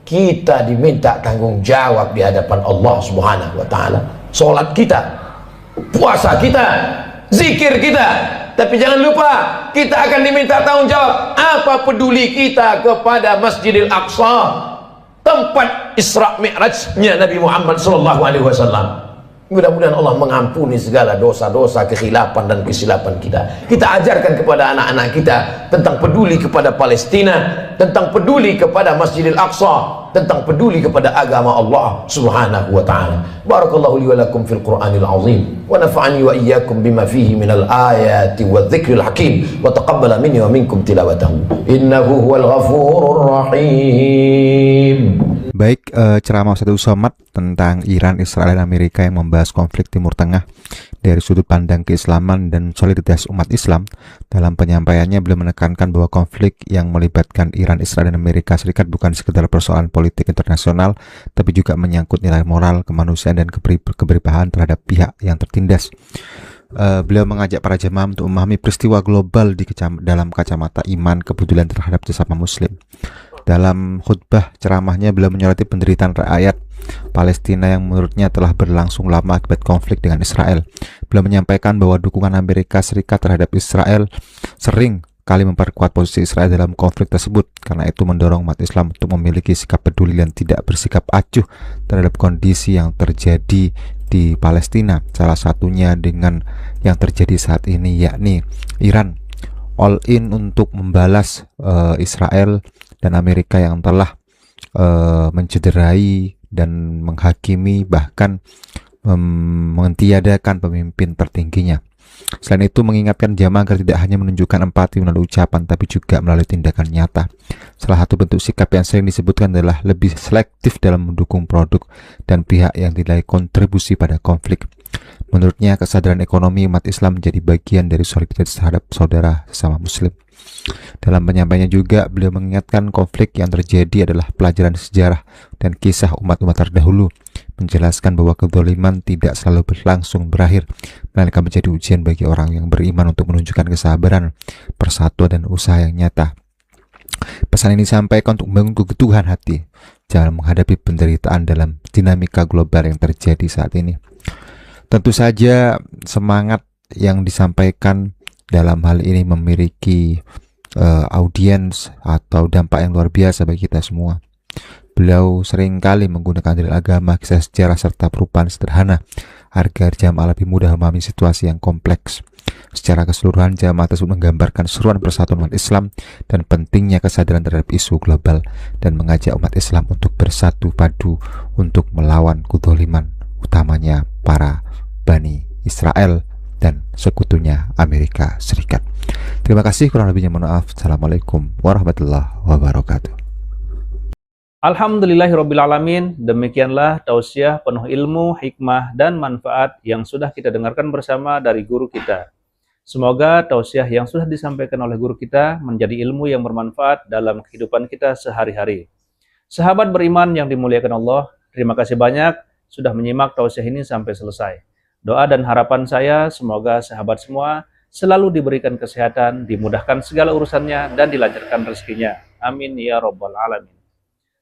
B: Kita diminta tanggung jawab di hadapan Allah Subhanahu wa taala. Salat kita, puasa kita, zikir kita. Tapi jangan lupa, kita akan diminta tanggung jawab. Apa peduli kita kepada Masjidil Aqsa, tempat Isra Mi'rajnya Nabi Muhammad SAW. Mudah-mudahan Allah mengampuni segala dosa-dosa, kekhilafan dan kesilapan kita. Kita ajarkan kepada anak-anak kita tentang peduli kepada Palestina, tentang peduli kepada Masjidil Aqsa, tentang peduli kepada agama Allah Subhanahu wa taala. Barakallahu li wa lakum fil Qur'anil azim wa nafa'ani wa iyyakum bima fihi minal ayati wadh-dhikril hakim wa taqabbala minni wa minkum tilawatahu innahu huwal ghafurur rahim.
C: Baik, ceramah Ustadz Somad tentang Iran, Israel, dan Amerika yang membahas konflik Timur Tengah dari sudut pandang keislaman dan soliditas umat Islam. Dalam penyampaiannya beliau menekankan bahwa konflik yang melibatkan Iran, Israel, dan Amerika Serikat bukan sekedar persoalan politik internasional, tapi juga menyangkut nilai moral, kemanusiaan, dan keberpihakan terhadap pihak yang tertindas. Beliau mengajak para jemaah untuk memahami peristiwa global dalam kacamata iman, kepedulian terhadap sesama muslim. Dalam khutbah ceramahnya beliau menyoroti penderitaan rakyat Palestina yang menurutnya telah berlangsung lama akibat konflik dengan Israel. Beliau menyampaikan bahwa dukungan Amerika Serikat terhadap Israel sering kali memperkuat posisi Israel dalam konflik tersebut. Karena itu mendorong umat Islam untuk memiliki sikap peduli dan tidak bersikap acuh terhadap kondisi yang terjadi di Palestina. Salah satunya dengan yang terjadi saat ini, yakni Iran all in untuk membalas Israel dan Amerika yang telah mencederai dan menghakimi, bahkan mentiadakan pemimpin tertingginya. Selain itu mengingatkan jamaah agar tidak hanya menunjukkan empati melalui ucapan, tapi juga melalui tindakan nyata. Salah satu bentuk sikap yang sering disebutkan adalah lebih selektif dalam mendukung produk dan pihak yang dinilai kontribusi pada konflik. Menurutnya, kesadaran ekonomi umat Islam menjadi bagian dari solidaritas terhadap saudara sesama muslim. Dalam penyampaiannya juga, beliau mengingatkan konflik yang terjadi adalah pelajaran sejarah dan kisah umat-umat terdahulu, menjelaskan bahwa kezaliman tidak selalu berlangsung berakhir, melainkan menjadi ujian bagi orang yang beriman untuk menunjukkan kesabaran, persatuan, dan usaha yang nyata. Pesan ini disampaikan untuk membangun keteguhan hati jangan menghadapi penderitaan dalam dinamika global yang terjadi saat ini. Tentu saja semangat yang disampaikan dalam hal ini memiliki audiens atau dampak yang luar biasa bagi kita semua. Beliau seringkali menggunakan dalil agama, kisah sejarah, serta perubahan sederhana agar jamaah lebih mudah memahami situasi yang kompleks. Secara keseluruhan, jamaah tersebut menggambarkan seruan persatuan umat Islam dan pentingnya kesadaran terhadap isu global dan mengajak umat Islam untuk bersatu padu untuk melawan kezaliman, utamanya para Bani Israel dan sekutunya Amerika Serikat. Terima kasih, kurang lebihnya mohon maaf. Assalamualaikum warahmatullahi wabarakatuh.
A: Alhamdulillahirrabbilalamin. Demikianlah tausiah penuh ilmu, hikmah, dan manfaat yang sudah kita dengarkan bersama dari guru kita. Semoga tausiah yang sudah disampaikan oleh guru kita menjadi ilmu yang bermanfaat dalam kehidupan kita sehari-hari. Sahabat beriman yang dimuliakan Allah, terima kasih banyak sudah menyimak tausiah ini sampai selesai. Doa dan harapan saya semoga sahabat semua selalu diberikan kesehatan, dimudahkan segala urusannya, dan dilancarkan rezekinya. Amin ya rabbal alamin.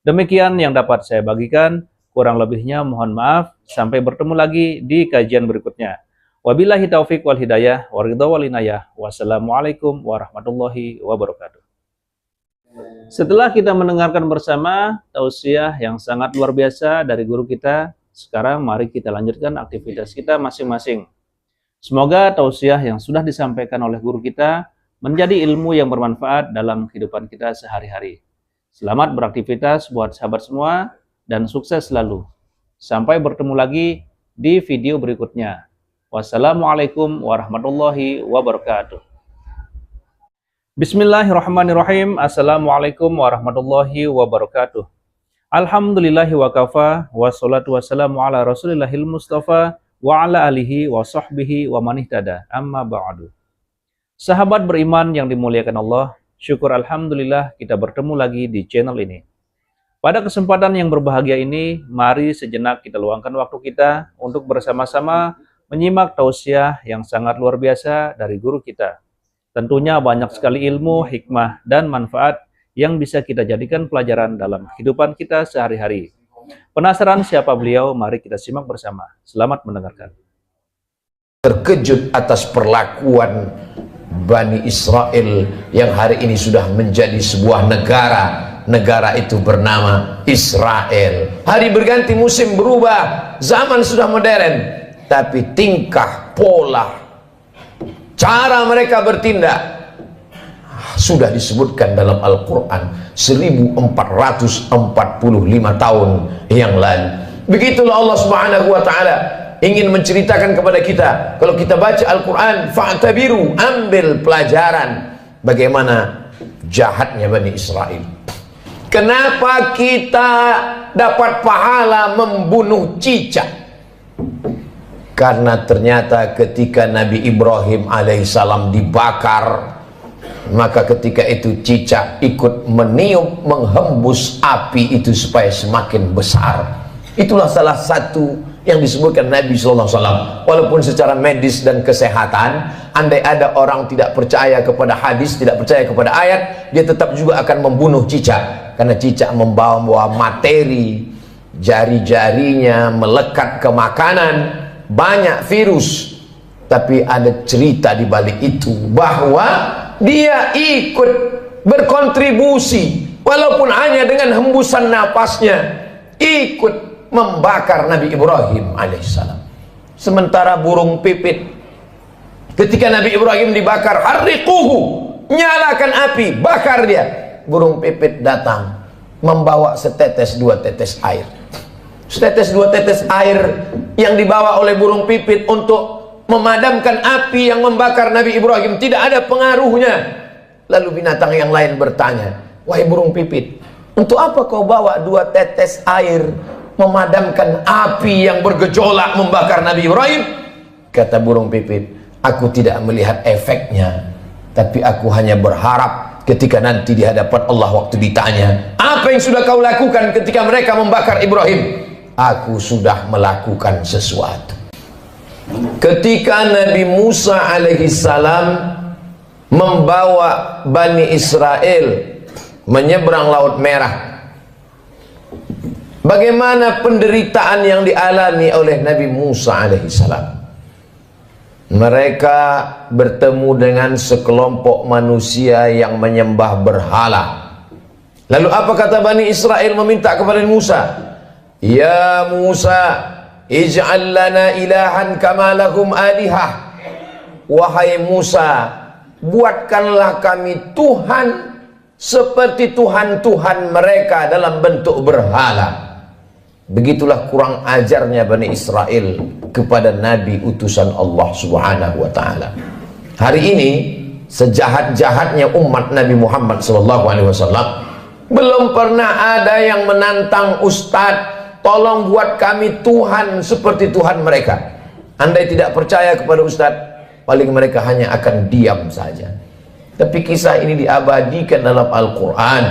A: Demikian yang dapat saya bagikan, kurang lebihnya mohon maaf. Sampai bertemu lagi di kajian berikutnya. Wabillahi taufiq wal hidayah, waridha wal inayah. Wassalamualaikum warahmatullahi wabarakatuh. Setelah kita mendengarkan bersama tausiah yang sangat luar biasa dari guru kita, sekarang mari kita lanjutkan aktivitas kita masing-masing. Semoga tausiah yang sudah disampaikan oleh guru kita menjadi ilmu yang bermanfaat dalam kehidupan kita sehari-hari. Selamat beraktivitas buat sahabat semua dan sukses selalu. Sampai bertemu lagi di video berikutnya. Wassalamualaikum warahmatullahi wabarakatuh. Bismillahirrahmanirrahim. Assalamualaikum warahmatullahi wabarakatuh. Alhamdulillahi wa kafa, wassalatu wassalamu ala rasulillahil mustafa, wa ala alihi wa sahbihi wa manihtada, amma ba'du. Sahabat beriman yang dimuliakan Allah, syukur alhamdulillah kita bertemu lagi di channel ini. Pada kesempatan yang berbahagia ini, mari sejenak kita luangkan waktu kita untuk bersama-sama menyimak tausiah yang sangat luar biasa dari guru kita. Tentunya banyak sekali ilmu, hikmah, dan manfaat yang bisa kita jadikan pelajaran dalam kehidupan kita sehari-hari. Penasaran siapa beliau? Mari kita simak bersama. Selamat mendengarkan.
B: Terkejut atas perlakuan Bani Israel yang hari ini sudah menjadi sebuah negara. Negara itu bernama Israel. Hari berganti, musim berubah, zaman sudah modern, tapi tingkah, pola, cara mereka bertindak sudah disebutkan dalam Al-Quran 1445 tahun yang lalu. Begitulah Allah Subhanahu wa ta'ala ingin menceritakan kepada kita. Kalau kita baca Al-Quran, fa'tabiru, ambil pelajaran bagaimana jahatnya Bani Israel. Kenapa kita dapat pahala membunuh cicak? Karena ternyata ketika Nabi Ibrahim alaihissalam dibakar, maka ketika itu cicak ikut meniup, menghembus api itu supaya semakin besar. Itulah salah satu yang disebutkan Nabi SAW. Walaupun secara medis dan kesehatan, andai ada orang tidak percaya kepada hadis, tidak percaya kepada ayat, dia tetap juga akan membunuh cicak. Karena cicak membawa materi, jari-jarinya melekat ke makanan, banyak virus. Tapi ada cerita di balik itu, bahwa dia ikut berkontribusi walaupun hanya dengan hembusan napasnya, ikut membakar Nabi Ibrahim alaihissalam. Sementara burung pipit, ketika Nabi Ibrahim dibakar, harriquhu, nyalakan api, bakar dia. Burung pipit datang membawa setetes dua tetes air. Setetes dua tetes air yang dibawa oleh burung pipit untuk memadamkan api yang membakar Nabi Ibrahim tidak ada pengaruhnya. Lalu binatang yang lain bertanya, wahai burung pipit, untuk apa kau bawa dua tetes air memadamkan api yang bergejolak membakar Nabi Ibrahim? Kata burung pipit, aku tidak melihat efeknya, tapi aku hanya berharap ketika nanti di hadapan Allah waktu ditanya, apa yang sudah kau lakukan ketika mereka membakar Ibrahim? Aku sudah melakukan sesuatu. Ketika Nabi Musa alaihissalam membawa Bani Israel menyeberang Laut Merah, bagaimana penderitaan yang dialami oleh Nabi Musa alaihissalam? Mereka bertemu dengan sekelompok manusia yang menyembah berhala. Lalu apa kata Bani Israel meminta kepada Musa? Ya Musa, ij'al lana ilahan kama lahum alihah. Wahai Musa, buatkanlah kami Tuhan seperti Tuhan-Tuhan mereka dalam bentuk berhala. Begitulah kurang ajarnya Bani Israel kepada Nabi utusan Allah Subhanahu wa ta'ala. Hari ini sejahat-jahatnya umat Nabi Muhammad SAW, belum pernah ada yang menantang Ustadz, tolong buat kami Tuhan seperti Tuhan mereka. Andai tidak percaya kepada Ustadz, paling mereka hanya akan diam saja. Tapi kisah ini diabadikan dalam Al-Quran.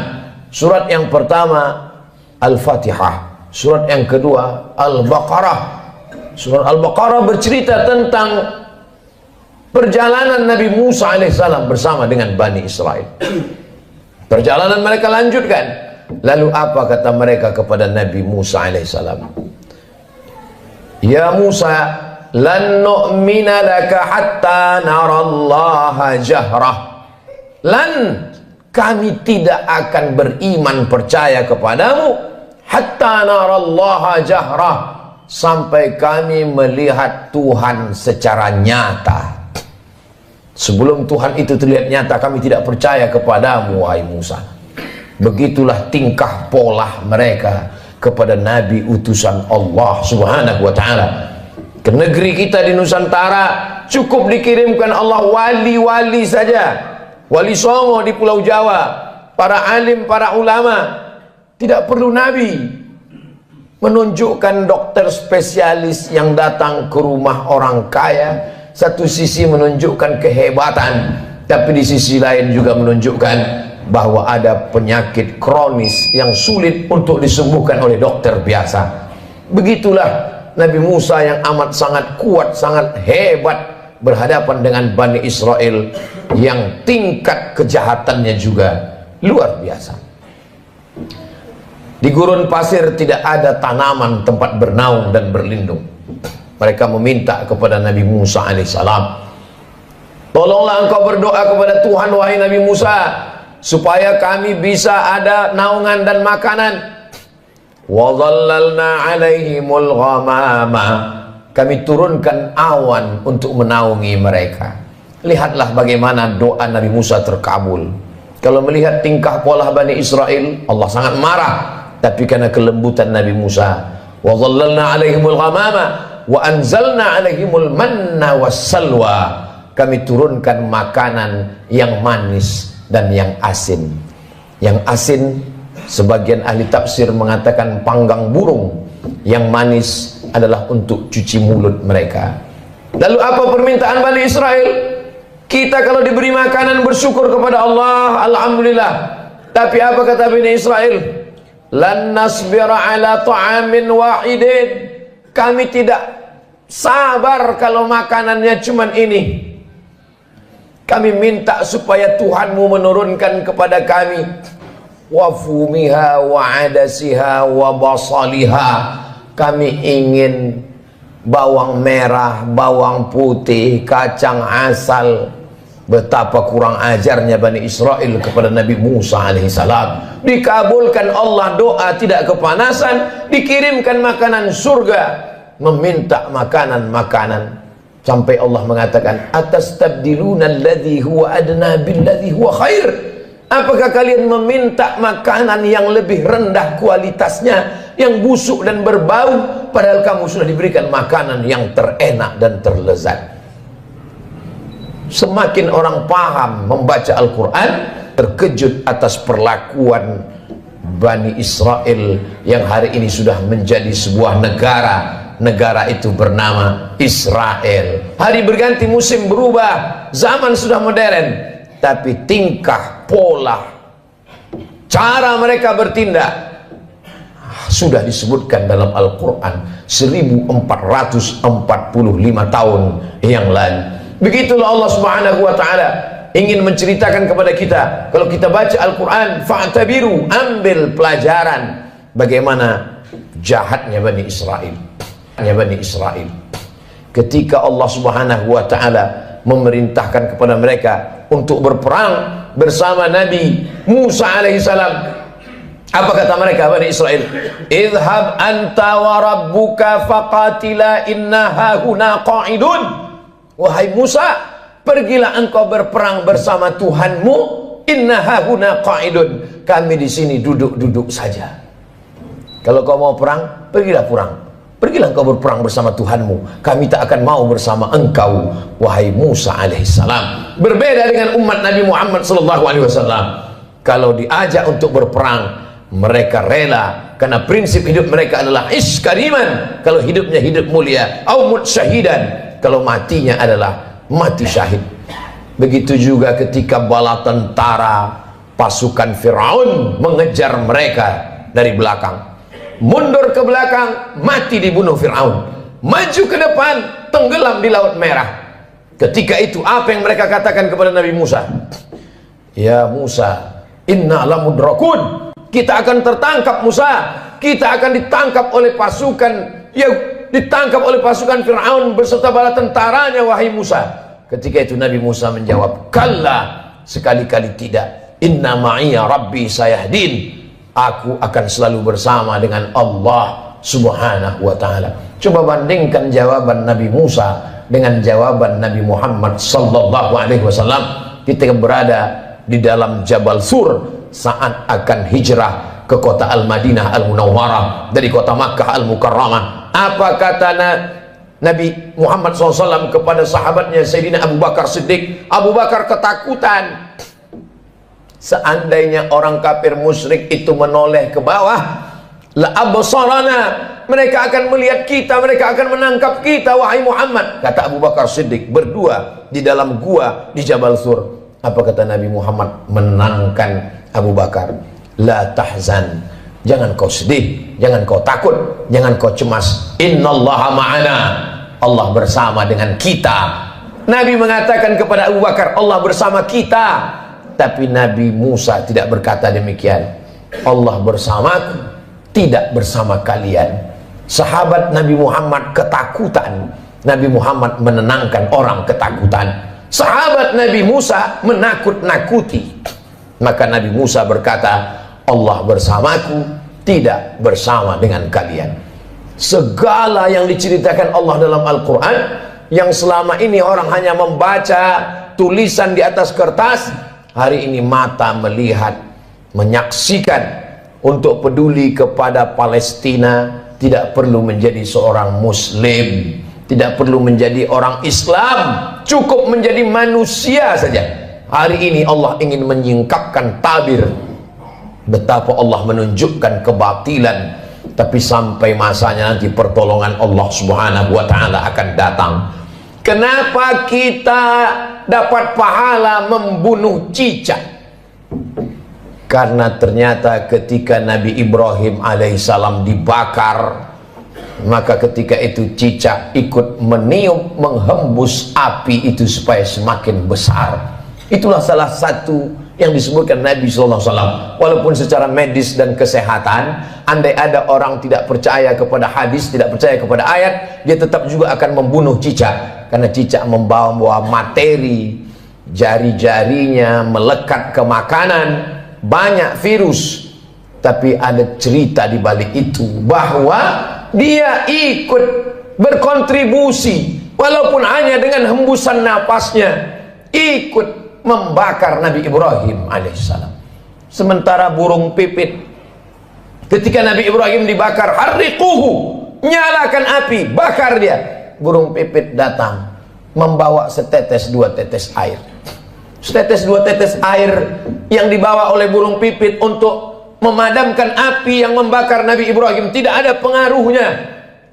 B: Surat yang pertama Al-Fatihah, surat yang kedua Al-Baqarah. Surat Al-Baqarah bercerita tentang perjalanan Nabi Musa alaihissalam bersama dengan Bani Israel. Perjalanan mereka lanjutkan. Lalu apa kata mereka kepada Nabi Musa alaihissalam? Ya Musa, lan nu'mina laka hatta narallaha jahrah. Lan, kami tidak akan beriman percaya kepadamu hatta narallaha jahrah, sampai kami melihat Tuhan secara nyata. Sebelum Tuhan itu terlihat nyata, kami tidak percaya kepadamu, wahai Musa. Begitulah tingkah pola mereka kepada Nabi utusan Allah Subhanahu wa ta'ala. Ke negeri kita di Nusantara cukup dikirimkan Allah wali-wali saja. Wali Songo di Pulau Jawa, para alim, para ulama. Tidak perlu Nabi. Menunjukkan dokter spesialis yang datang ke rumah orang kaya, satu sisi menunjukkan kehebatan, tapi di sisi lain juga menunjukkan bahwa ada penyakit kronis yang sulit untuk disembuhkan oleh dokter biasa. Begitulah Nabi Musa yang amat sangat kuat, sangat hebat berhadapan dengan Bani Israel yang tingkat kejahatannya juga luar biasa. Di gurun pasir tidak ada tanaman tempat bernaung dan berlindung. Mereka meminta kepada Nabi Musa alaihissalam, tolonglah engkau berdoa kepada Tuhan wahai Nabi Musa, supaya kami bisa ada naungan dan makanan. Wa dhallalna alaihimul ghamama, kami turunkan awan untuk menaungi mereka. Lihatlah bagaimana doa Nabi Musa terkabul. Kalau melihat tingkah pola Bani Israel, Allah sangat marah. Tapi karena kelembutan Nabi Musa, wa dhallalna alaihimul ghamama wa anzalna alaihimul manna wassalwa, kami turunkan makanan yang manis dan yang asin. Yang asin, sebagian ahli tafsir mengatakan panggang burung. Yang manis adalah untuk cuci mulut mereka. Lalu apa permintaan Bani Israel? Kita kalau diberi makanan bersyukur kepada Allah, alhamdulillah. Tapi apa kata Bani Israel? Lan nasbira ala ta'amin wahidin, kami tidak sabar kalau makanannya cuman ini. Kami minta supaya Tuhanmu menurunkan kepada kami wafumiha wa adasiha wa basaliha. Kami ingin bawang merah, bawang putih, kacang asal. Betapa kurang ajarnya Bani Israel kepada Nabi Musa alaihissalam. Dikabulkan Allah doa tidak kepanasan, dikirimkan makanan surga, meminta makanan-makanan, sampai Allah mengatakan atastabdiluna alladhi huwa adna billadhi huwa khair. Apakah kalian meminta makanan yang lebih rendah kualitasnya, yang busuk dan berbau, padahal kamu sudah diberikan makanan yang terenak dan terlezat? Semakin orang paham membaca Al-Quran, terkejut atas perlakuan Bani Israel yang hari ini sudah menjadi sebuah negara, negara itu bernama Israel. Hari berganti, musim berubah, zaman sudah modern, tapi tingkah, pola, cara mereka bertindak sudah disebutkan dalam Al-Quran 1445 tahun yang lalu. Begitulah Allah Subhanahu wa ta'ala ingin menceritakan kepada kita. Kalau kita baca Al-Quran, fa'tabiru, ambil pelajaran bagaimana jahatnya Bani Israel. Ketika Allah Subhanahu wa ta'ala memerintahkan kepada mereka untuk berperang bersama Nabi Musa alaihissalam, apa kata mereka Bani Israel? Idhab anta wa rabbuka faqatila inna hahuna qa'idun. Wahai Musa, pergilah engkau berperang bersama Tuhanmu, inna hahuna qa'idun, kami di sini duduk-duduk saja. Kalau kau mau perang, pergilah perang. Pergilah engkau berperang bersama Tuhanmu, kami tak akan mau bersama engkau, wahai Musa alaihissalam. Berbeda dengan umat Nabi Muhammad sallallahu alaihi wasallam. Kalau diajak untuk berperang, mereka rela, karena prinsip hidup mereka adalah iskariman, kalau hidupnya hidup mulia, au mut syahidan, kalau matinya adalah mati syahid. Begitu juga ketika bala tentara pasukan Firaun mengejar mereka dari belakang, mundur ke belakang, mati dibunuh Firaun, maju ke depan, tenggelam di Laut Merah. Ketika itu apa yang mereka katakan kepada Nabi Musa? Ya Musa, inna lamudrakun, kita akan tertangkap Musa, kita akan ditangkap oleh pasukan, ya ditangkap oleh pasukan Fir'aun beserta bala tentaranya, wahai Musa. Ketika itu Nabi Musa menjawab, kalla, sekali-kali tidak, inna ma'iya rabbi sayahdin, aku akan selalu bersama dengan Allah Subhanahu wa ta'ala. Coba bandingkan jawaban Nabi Musa dengan jawaban Nabi Muhammad sallallahu alaihi wasallam ketika berada di dalam Jabal Sur saat akan hijrah ke kota Al-Madinah Al-Munawwarah dari kota Makkah Al-Mukarramah. Apa kata Nabi Muhammad SAW kepada sahabatnya Sayyidina Abu Bakar Siddiq? Abu Bakar ketakutan. Seandainya orang kafir musyrik itu menoleh ke bawah, la absarana, mereka akan melihat kita, mereka akan menangkap kita, wahai Muhammad. Kata Abu Bakar Siddiq berdua di dalam gua di Jabal Sur. Apa kata Nabi Muhammad menenangkan Abu Bakar? La tahzan, jangan kau sedih, jangan kau takut, jangan kau cemas. Innallaha ma'ana, Allah bersama dengan kita. Nabi mengatakan kepada Abu Bakar, Allah bersama kita. Tapi Nabi Musa tidak berkata demikian. Allah bersamaku, tidak bersama kalian. Sahabat Nabi Muhammad ketakutan, Nabi Muhammad menenangkan orang ketakutan. Sahabat Nabi Musa menakut-nakuti, maka Nabi Musa berkata, Allah bersamaku, tidak bersama dengan kalian. Segala yang diceritakan Allah dalam Al-Quran, yang selama ini orang hanya membaca tulisan di atas kertas, hari ini mata melihat, menyaksikan. Untuk peduli kepada Palestina, tidak perlu menjadi seorang Muslim, tidak perlu menjadi orang Islam, cukup menjadi manusia saja. Hari ini Allah ingin menyingkapkan tabir betapa Allah menunjukkan kebatilan, tapi sampai masanya nanti pertolongan Allah Subhanahu wa ta'ala akan datang. Kenapa kita dapat pahala membunuh cicak? Karena ternyata ketika Nabi Ibrahim alaihissalam dibakar, maka ketika itu cicak ikut meniup, menghembus api itu supaya semakin besar. Itulah salah satu yang disebutkan Nabi SAW. Walaupun secara medis dan kesehatan, andai ada orang tidak percaya kepada hadis, tidak percaya kepada ayat, dia tetap juga akan membunuh cicak. Karena cicak membawa materi, jari-jarinya melekat ke makanan, banyak virus. Tapi ada cerita di balik itu, bahwa dia ikut berkontribusi, walaupun hanya dengan hembusan napasnya, ikut membakar Nabi Ibrahim alaihissalam. Sementara burung pipit, ketika Nabi Ibrahim dibakar, harriquhu, nyalakan api, bakar dia. Burung pipit datang membawa setetes dua tetes air. Setetes dua tetes air yang dibawa oleh burung pipit untuk memadamkan api yang membakar Nabi Ibrahim tidak ada pengaruhnya.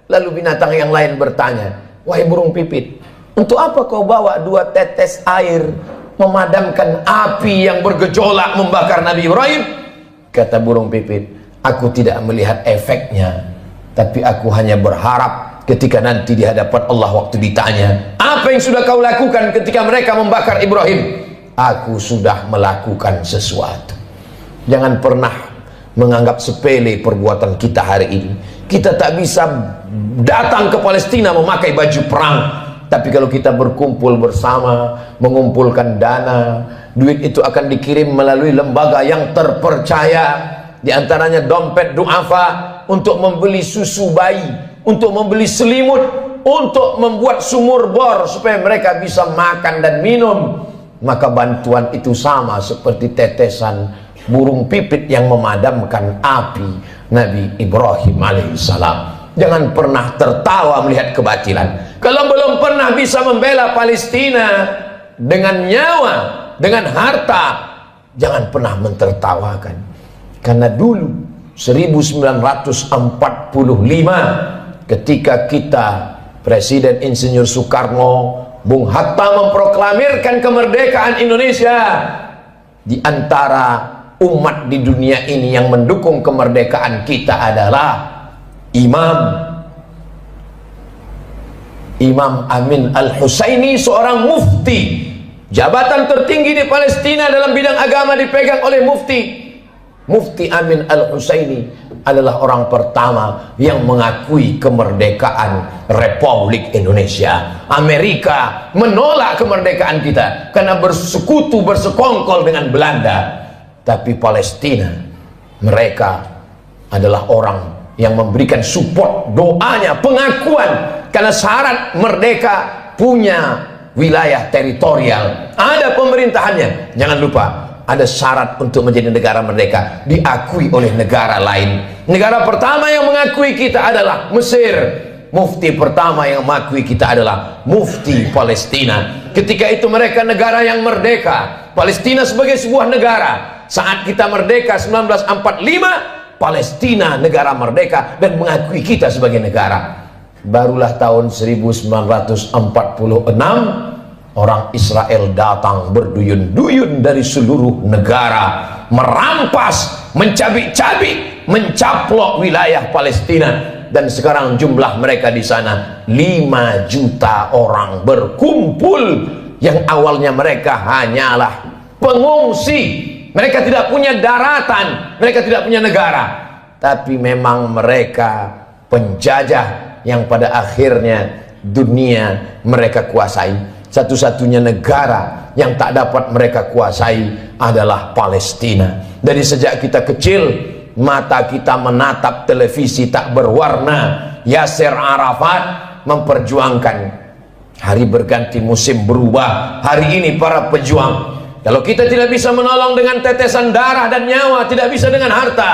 B: Lalu binatang yang lain bertanya, wahai burung pipit, untuk apa kau bawa 2 tetes air memadamkan api yang bergejolak membakar Nabi Ibrahim? Kata burung pipit, aku tidak melihat efeknya, tapi aku hanya berharap ketika nanti di hadapan Allah waktu ditanya, apa yang sudah kau lakukan ketika mereka membakar Ibrahim? Aku sudah melakukan sesuatu. Jangan pernah menganggap sepele perbuatan kita hari ini. Kita tak bisa datang ke Palestina memakai baju perang, tapi kalau kita berkumpul bersama, mengumpulkan dana, duit itu akan dikirim melalui lembaga yang terpercaya, di antaranya dompet duafa, untuk membeli susu bayi, untuk membeli selimut, untuk membuat sumur bor supaya mereka bisa makan dan minum. Maka bantuan itu sama seperti tetesan burung pipit yang memadamkan api Nabi Ibrahim alaihissalam. Jangan pernah tertawa melihat kebatilan. Kalau belum pernah bisa membela Palestina dengan nyawa, dengan harta, jangan pernah mentertawakan. Karena dulu 1945 ketika kita Presiden Insinyur Soekarno, Bung Hatta memproklamirkan kemerdekaan Indonesia, di antara umat di dunia ini yang mendukung kemerdekaan kita adalah Imam Amin Al-Husaini, seorang mufti. Jabatan tertinggi di Palestina dalam bidang agama dipegang oleh Mufti Amin Al-Husaini adalah orang pertama yang mengakui kemerdekaan Republik Indonesia. Amerika menolak kemerdekaan kita karena bersekutu, bersekongkol dengan Belanda. Tapi Palestina, mereka adalah orang yang memberikan support, doanya, pengakuan, karena syarat merdeka punya wilayah teritorial, ada pemerintahannya. Jangan lupa, ada syarat untuk menjadi negara merdeka, diakui oleh negara lain. Negara pertama yang mengakui kita adalah Mesir. Mufti pertama yang mengakui kita adalah Mufti Palestina. Ketika itu mereka negara yang merdeka, Palestina sebagai sebuah negara. Saat kita merdeka 1945, Palestina negara merdeka dan mengakui kita sebagai negara. Barulah tahun 1946 orang Israel datang berduyun-duyun dari seluruh negara, merampas, mencabik-cabik, mencaplok wilayah Palestina, dan sekarang jumlah mereka di sana 5 juta orang berkumpul. Yang awalnya mereka hanyalah pengungsi, mereka tidak punya daratan, mereka tidak punya negara, tapi memang mereka penjajah yang pada akhirnya dunia mereka kuasai. Satu-satunya negara yang tak dapat mereka kuasai adalah Palestina. Dari sejak kita kecil, mata kita menatap televisi tak berwarna. Yasser Arafat memperjuangkan hari berganti musim berubah. Hari ini para pejuang, kalau kita tidak bisa menolong dengan tetesan darah dan nyawa, tidak bisa dengan harta,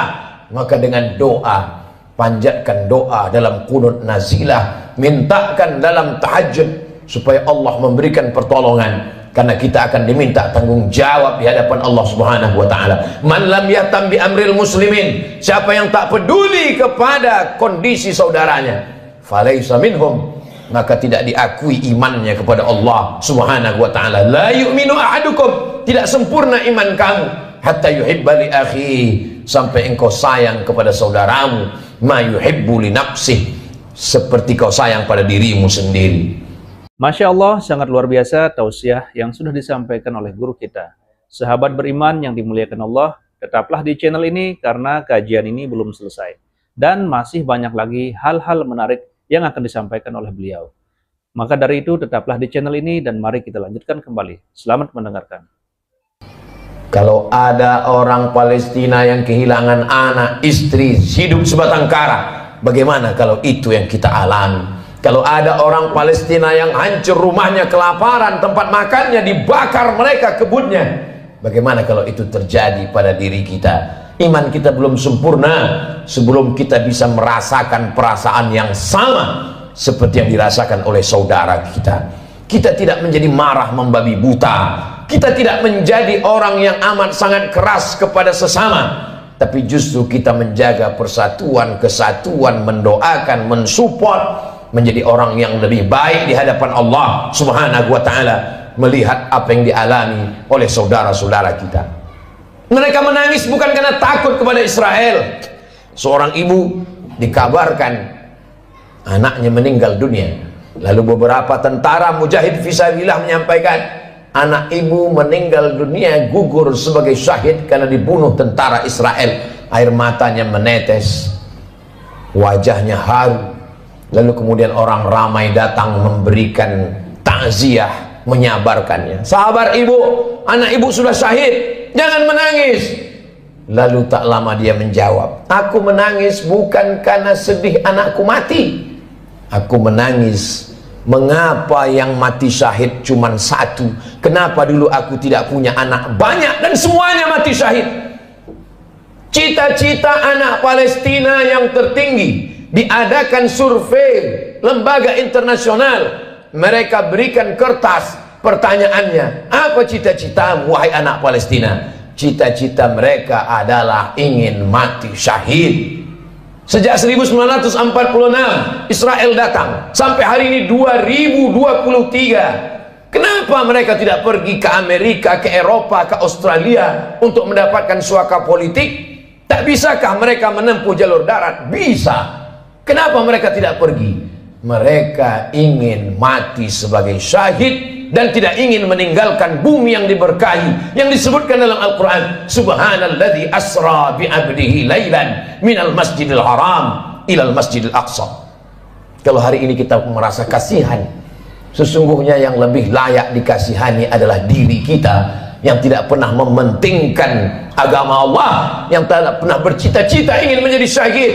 B: maka dengan doa, panjatkan doa dalam qunut nazilah, mintakan dalam tahajud supaya Allah memberikan pertolongan, karena kita akan diminta tanggung jawab di hadapan Allah Subhanahu wa taala. Man lam yatam bi amril muslimin, siapa yang tak peduli kepada kondisi saudaranya, falaisa minhum, maka tidak diakui imannya kepada Allah Subhanahu wa taala. La yu'minu ahadukum, tidak sempurna iman kamu, hatta yuhibba li akhi, sampai engkau sayang kepada saudaramu, ma yuhibbu li nafsih, seperti kau sayang pada dirimu sendiri.
A: Masya Allah, sangat luar biasa tausiah yang sudah disampaikan oleh guru kita. Sahabat beriman yang dimuliakan Allah, tetaplah di channel ini karena kajian ini belum selesai. Dan masih banyak lagi hal-hal menarik yang akan disampaikan oleh beliau. Maka dari itu tetaplah di channel ini dan mari kita lanjutkan kembali. Selamat mendengarkan.
B: Kalau ada orang Palestina yang kehilangan anak, istri, hidup sebatang kara, bagaimana kalau itu yang kita alami? Kalau ada orang Palestina yang hancur rumahnya kelaparan, tempat makannya dibakar mereka kebunnya, bagaimana kalau itu terjadi pada diri kita? Iman kita belum sempurna sebelum kita bisa merasakan perasaan yang sama seperti yang dirasakan oleh saudara kita. Kita tidak menjadi marah membabi buta, kita tidak menjadi orang yang amat sangat keras kepada sesama, tapi justru kita menjaga persatuan, kesatuan, mendoakan, mensupport, menjadi orang yang lebih baik di hadapan Allah Subhanahu wa ta'ala, melihat apa yang dialami oleh saudara-saudara kita. Mereka menangis bukan karena takut kepada Israel. Seorang ibu dikabarkan anaknya meninggal dunia, lalu beberapa tentara mujahid fisabilillah menyampaikan, anak ibu meninggal dunia, gugur sebagai syahid karena dibunuh tentara Israel. Air matanya menetes, wajahnya haru. Lalu kemudian orang ramai datang memberikan takziah, menyabarkannya. Sabar ibu, anak ibu sudah syahid, jangan menangis. Lalu tak lama dia menjawab, aku menangis bukan karena sedih anakku mati, aku menangis mengapa yang mati syahid cuma satu, kenapa dulu aku tidak punya anak banyak dan semuanya mati syahid. Cita-cita anak Palestina yang tertinggi, diadakan survei lembaga internasional, mereka berikan kertas, pertanyaannya, apa cita-citamu wahai anak Palestina? Cita-cita mereka adalah ingin mati syahid. Sejak 1946 Israel datang sampai hari ini 2023. Kenapa mereka tidak pergi ke Amerika, ke Eropa, ke Australia untuk mendapatkan suaka politik? Tak bisakah mereka menempuh jalur darat? Bisa. Kenapa mereka tidak pergi? Mereka ingin mati sebagai syahid dan tidak ingin meninggalkan bumi yang diberkahi, yang disebutkan dalam Al-Quran, subhanalladzi asra bi'abdihi laylan minal masjidil haram ilal masjidil aqsa. Kalau hari ini kita merasa kasihan, sesungguhnya yang lebih layak dikasihani adalah diri kita yang tidak pernah mementingkan agama Allah, yang tidak pernah bercita-cita ingin menjadi syahid.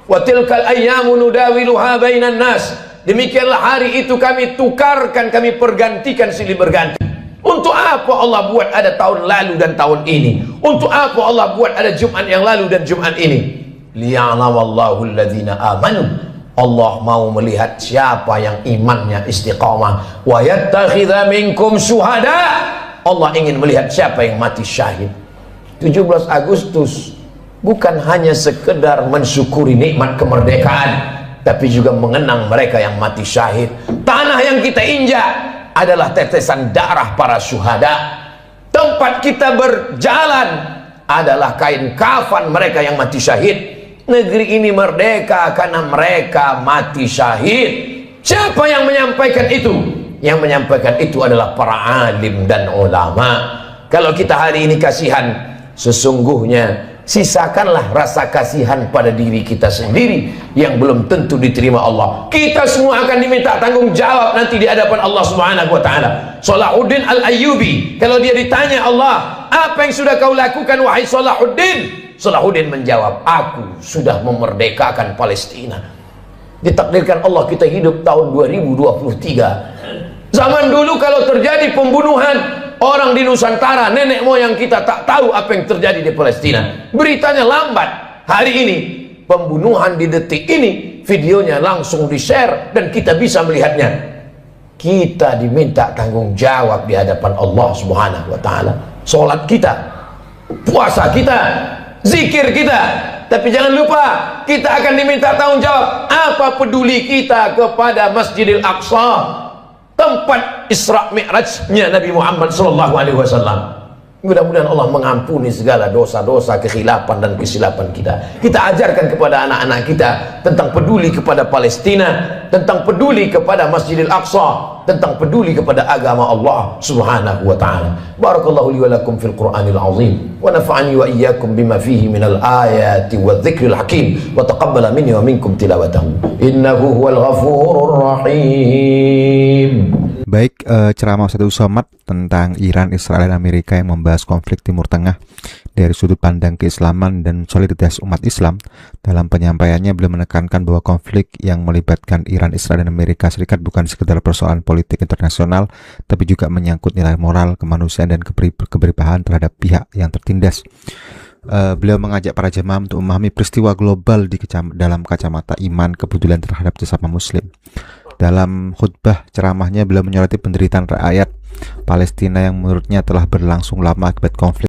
B: Wa tilkal ayyamu nudawiluha bainan nas. Demikianlah hari itu kami tukarkan, kami pergantikan silih berganti. Untuk apa Allah buat ada tahun lalu dan tahun ini? Untuk apa Allah buat ada Jumat yang lalu dan Jumat ini? Liya'lamallahu alladhina amanu. Allah mau melihat siapa yang imannya istiqamah. Wa yattakhidha minkum syuhada. Allah ingin melihat siapa yang mati syahid. 17 Agustus bukan hanya sekedar mensyukuri nikmat kemerdekaan, tapi juga mengenang mereka yang mati syahid. Tanah yang kita injak adalah tetesan darah para syuhada. Tempat kita berjalan adalah kain kafan mereka yang mati syahid. Negeri ini merdeka karena mereka mati syahid. Siapa yang menyampaikan itu? Yang menyampaikan itu adalah para alim dan ulama. Kalau kita hari ini kasihan, sesungguhnya sisakanlah rasa kasihan pada diri kita sendiri yang belum tentu diterima Allah. Kita semua akan diminta tanggung jawab nanti di hadapan Allah Subhanahu wa ta'ala. Salahuddin Al-Ayyubi, kalau dia ditanya Allah, apa yang sudah kau lakukan wahai Salahuddin? Salahuddin menjawab, aku sudah memerdekakan Palestina. Ditakdirkan Allah kita hidup tahun 2023. Zaman dulu kalau terjadi pembunuhan orang di Nusantara, nenek moyang kita tak tahu apa yang terjadi di Palestina. Beritanya lambat. Hari ini pembunuhan di detik ini, videonya langsung di-share dan kita bisa melihatnya. Kita diminta tanggung jawab di hadapan Allah Subhanahu wa ta'ala. Salat kita, puasa kita, zikir kita. Tapi jangan lupa, kita akan diminta tanggung jawab. Apa peduli kita kepada Masjidil Aqsa, tempat Isra Mi'rajnya Nabi Muhammad SAW. Mudah-mudahan Allah mengampuni segala dosa-dosa, kekhilafan dan kesilapan kita. Kita ajarkan kepada anak-anak kita tentang peduli kepada Palestina, tentang peduli kepada Masjidil Aqsa, tentang peduli kepada agama Allah Subhanahu wa ta'ala. Barakallahu li wa lakum fil Qur'anil azim, wa nafa'ani wa iyyakum bima fihi minal ayati wa dhikril hakim, wa taqabbala minni wa minkum tilawatahu innahu huwal ghafurur rahim.
C: Baik, ceramah Ustadz Somad tentang Iran, Israel, dan Amerika yang membahas konflik Timur Tengah dari sudut pandang keislaman dan soliditas umat Islam. Dalam penyampaiannya beliau menekankan bahwa konflik yang melibatkan Iran, Israel, dan Amerika Serikat bukan sekedar persoalan politik internasional, tapi juga menyangkut nilai moral, kemanusiaan, dan keberpihakan terhadap pihak yang tertindas. Beliau mengajak para jemaah untuk memahami peristiwa global dalam kacamata iman, kepedulian terhadap sesama muslim. Dalam khutbah ceramahnya beliau menyoroti penderitaan rakyat Palestina yang menurutnya telah berlangsung lama akibat konflik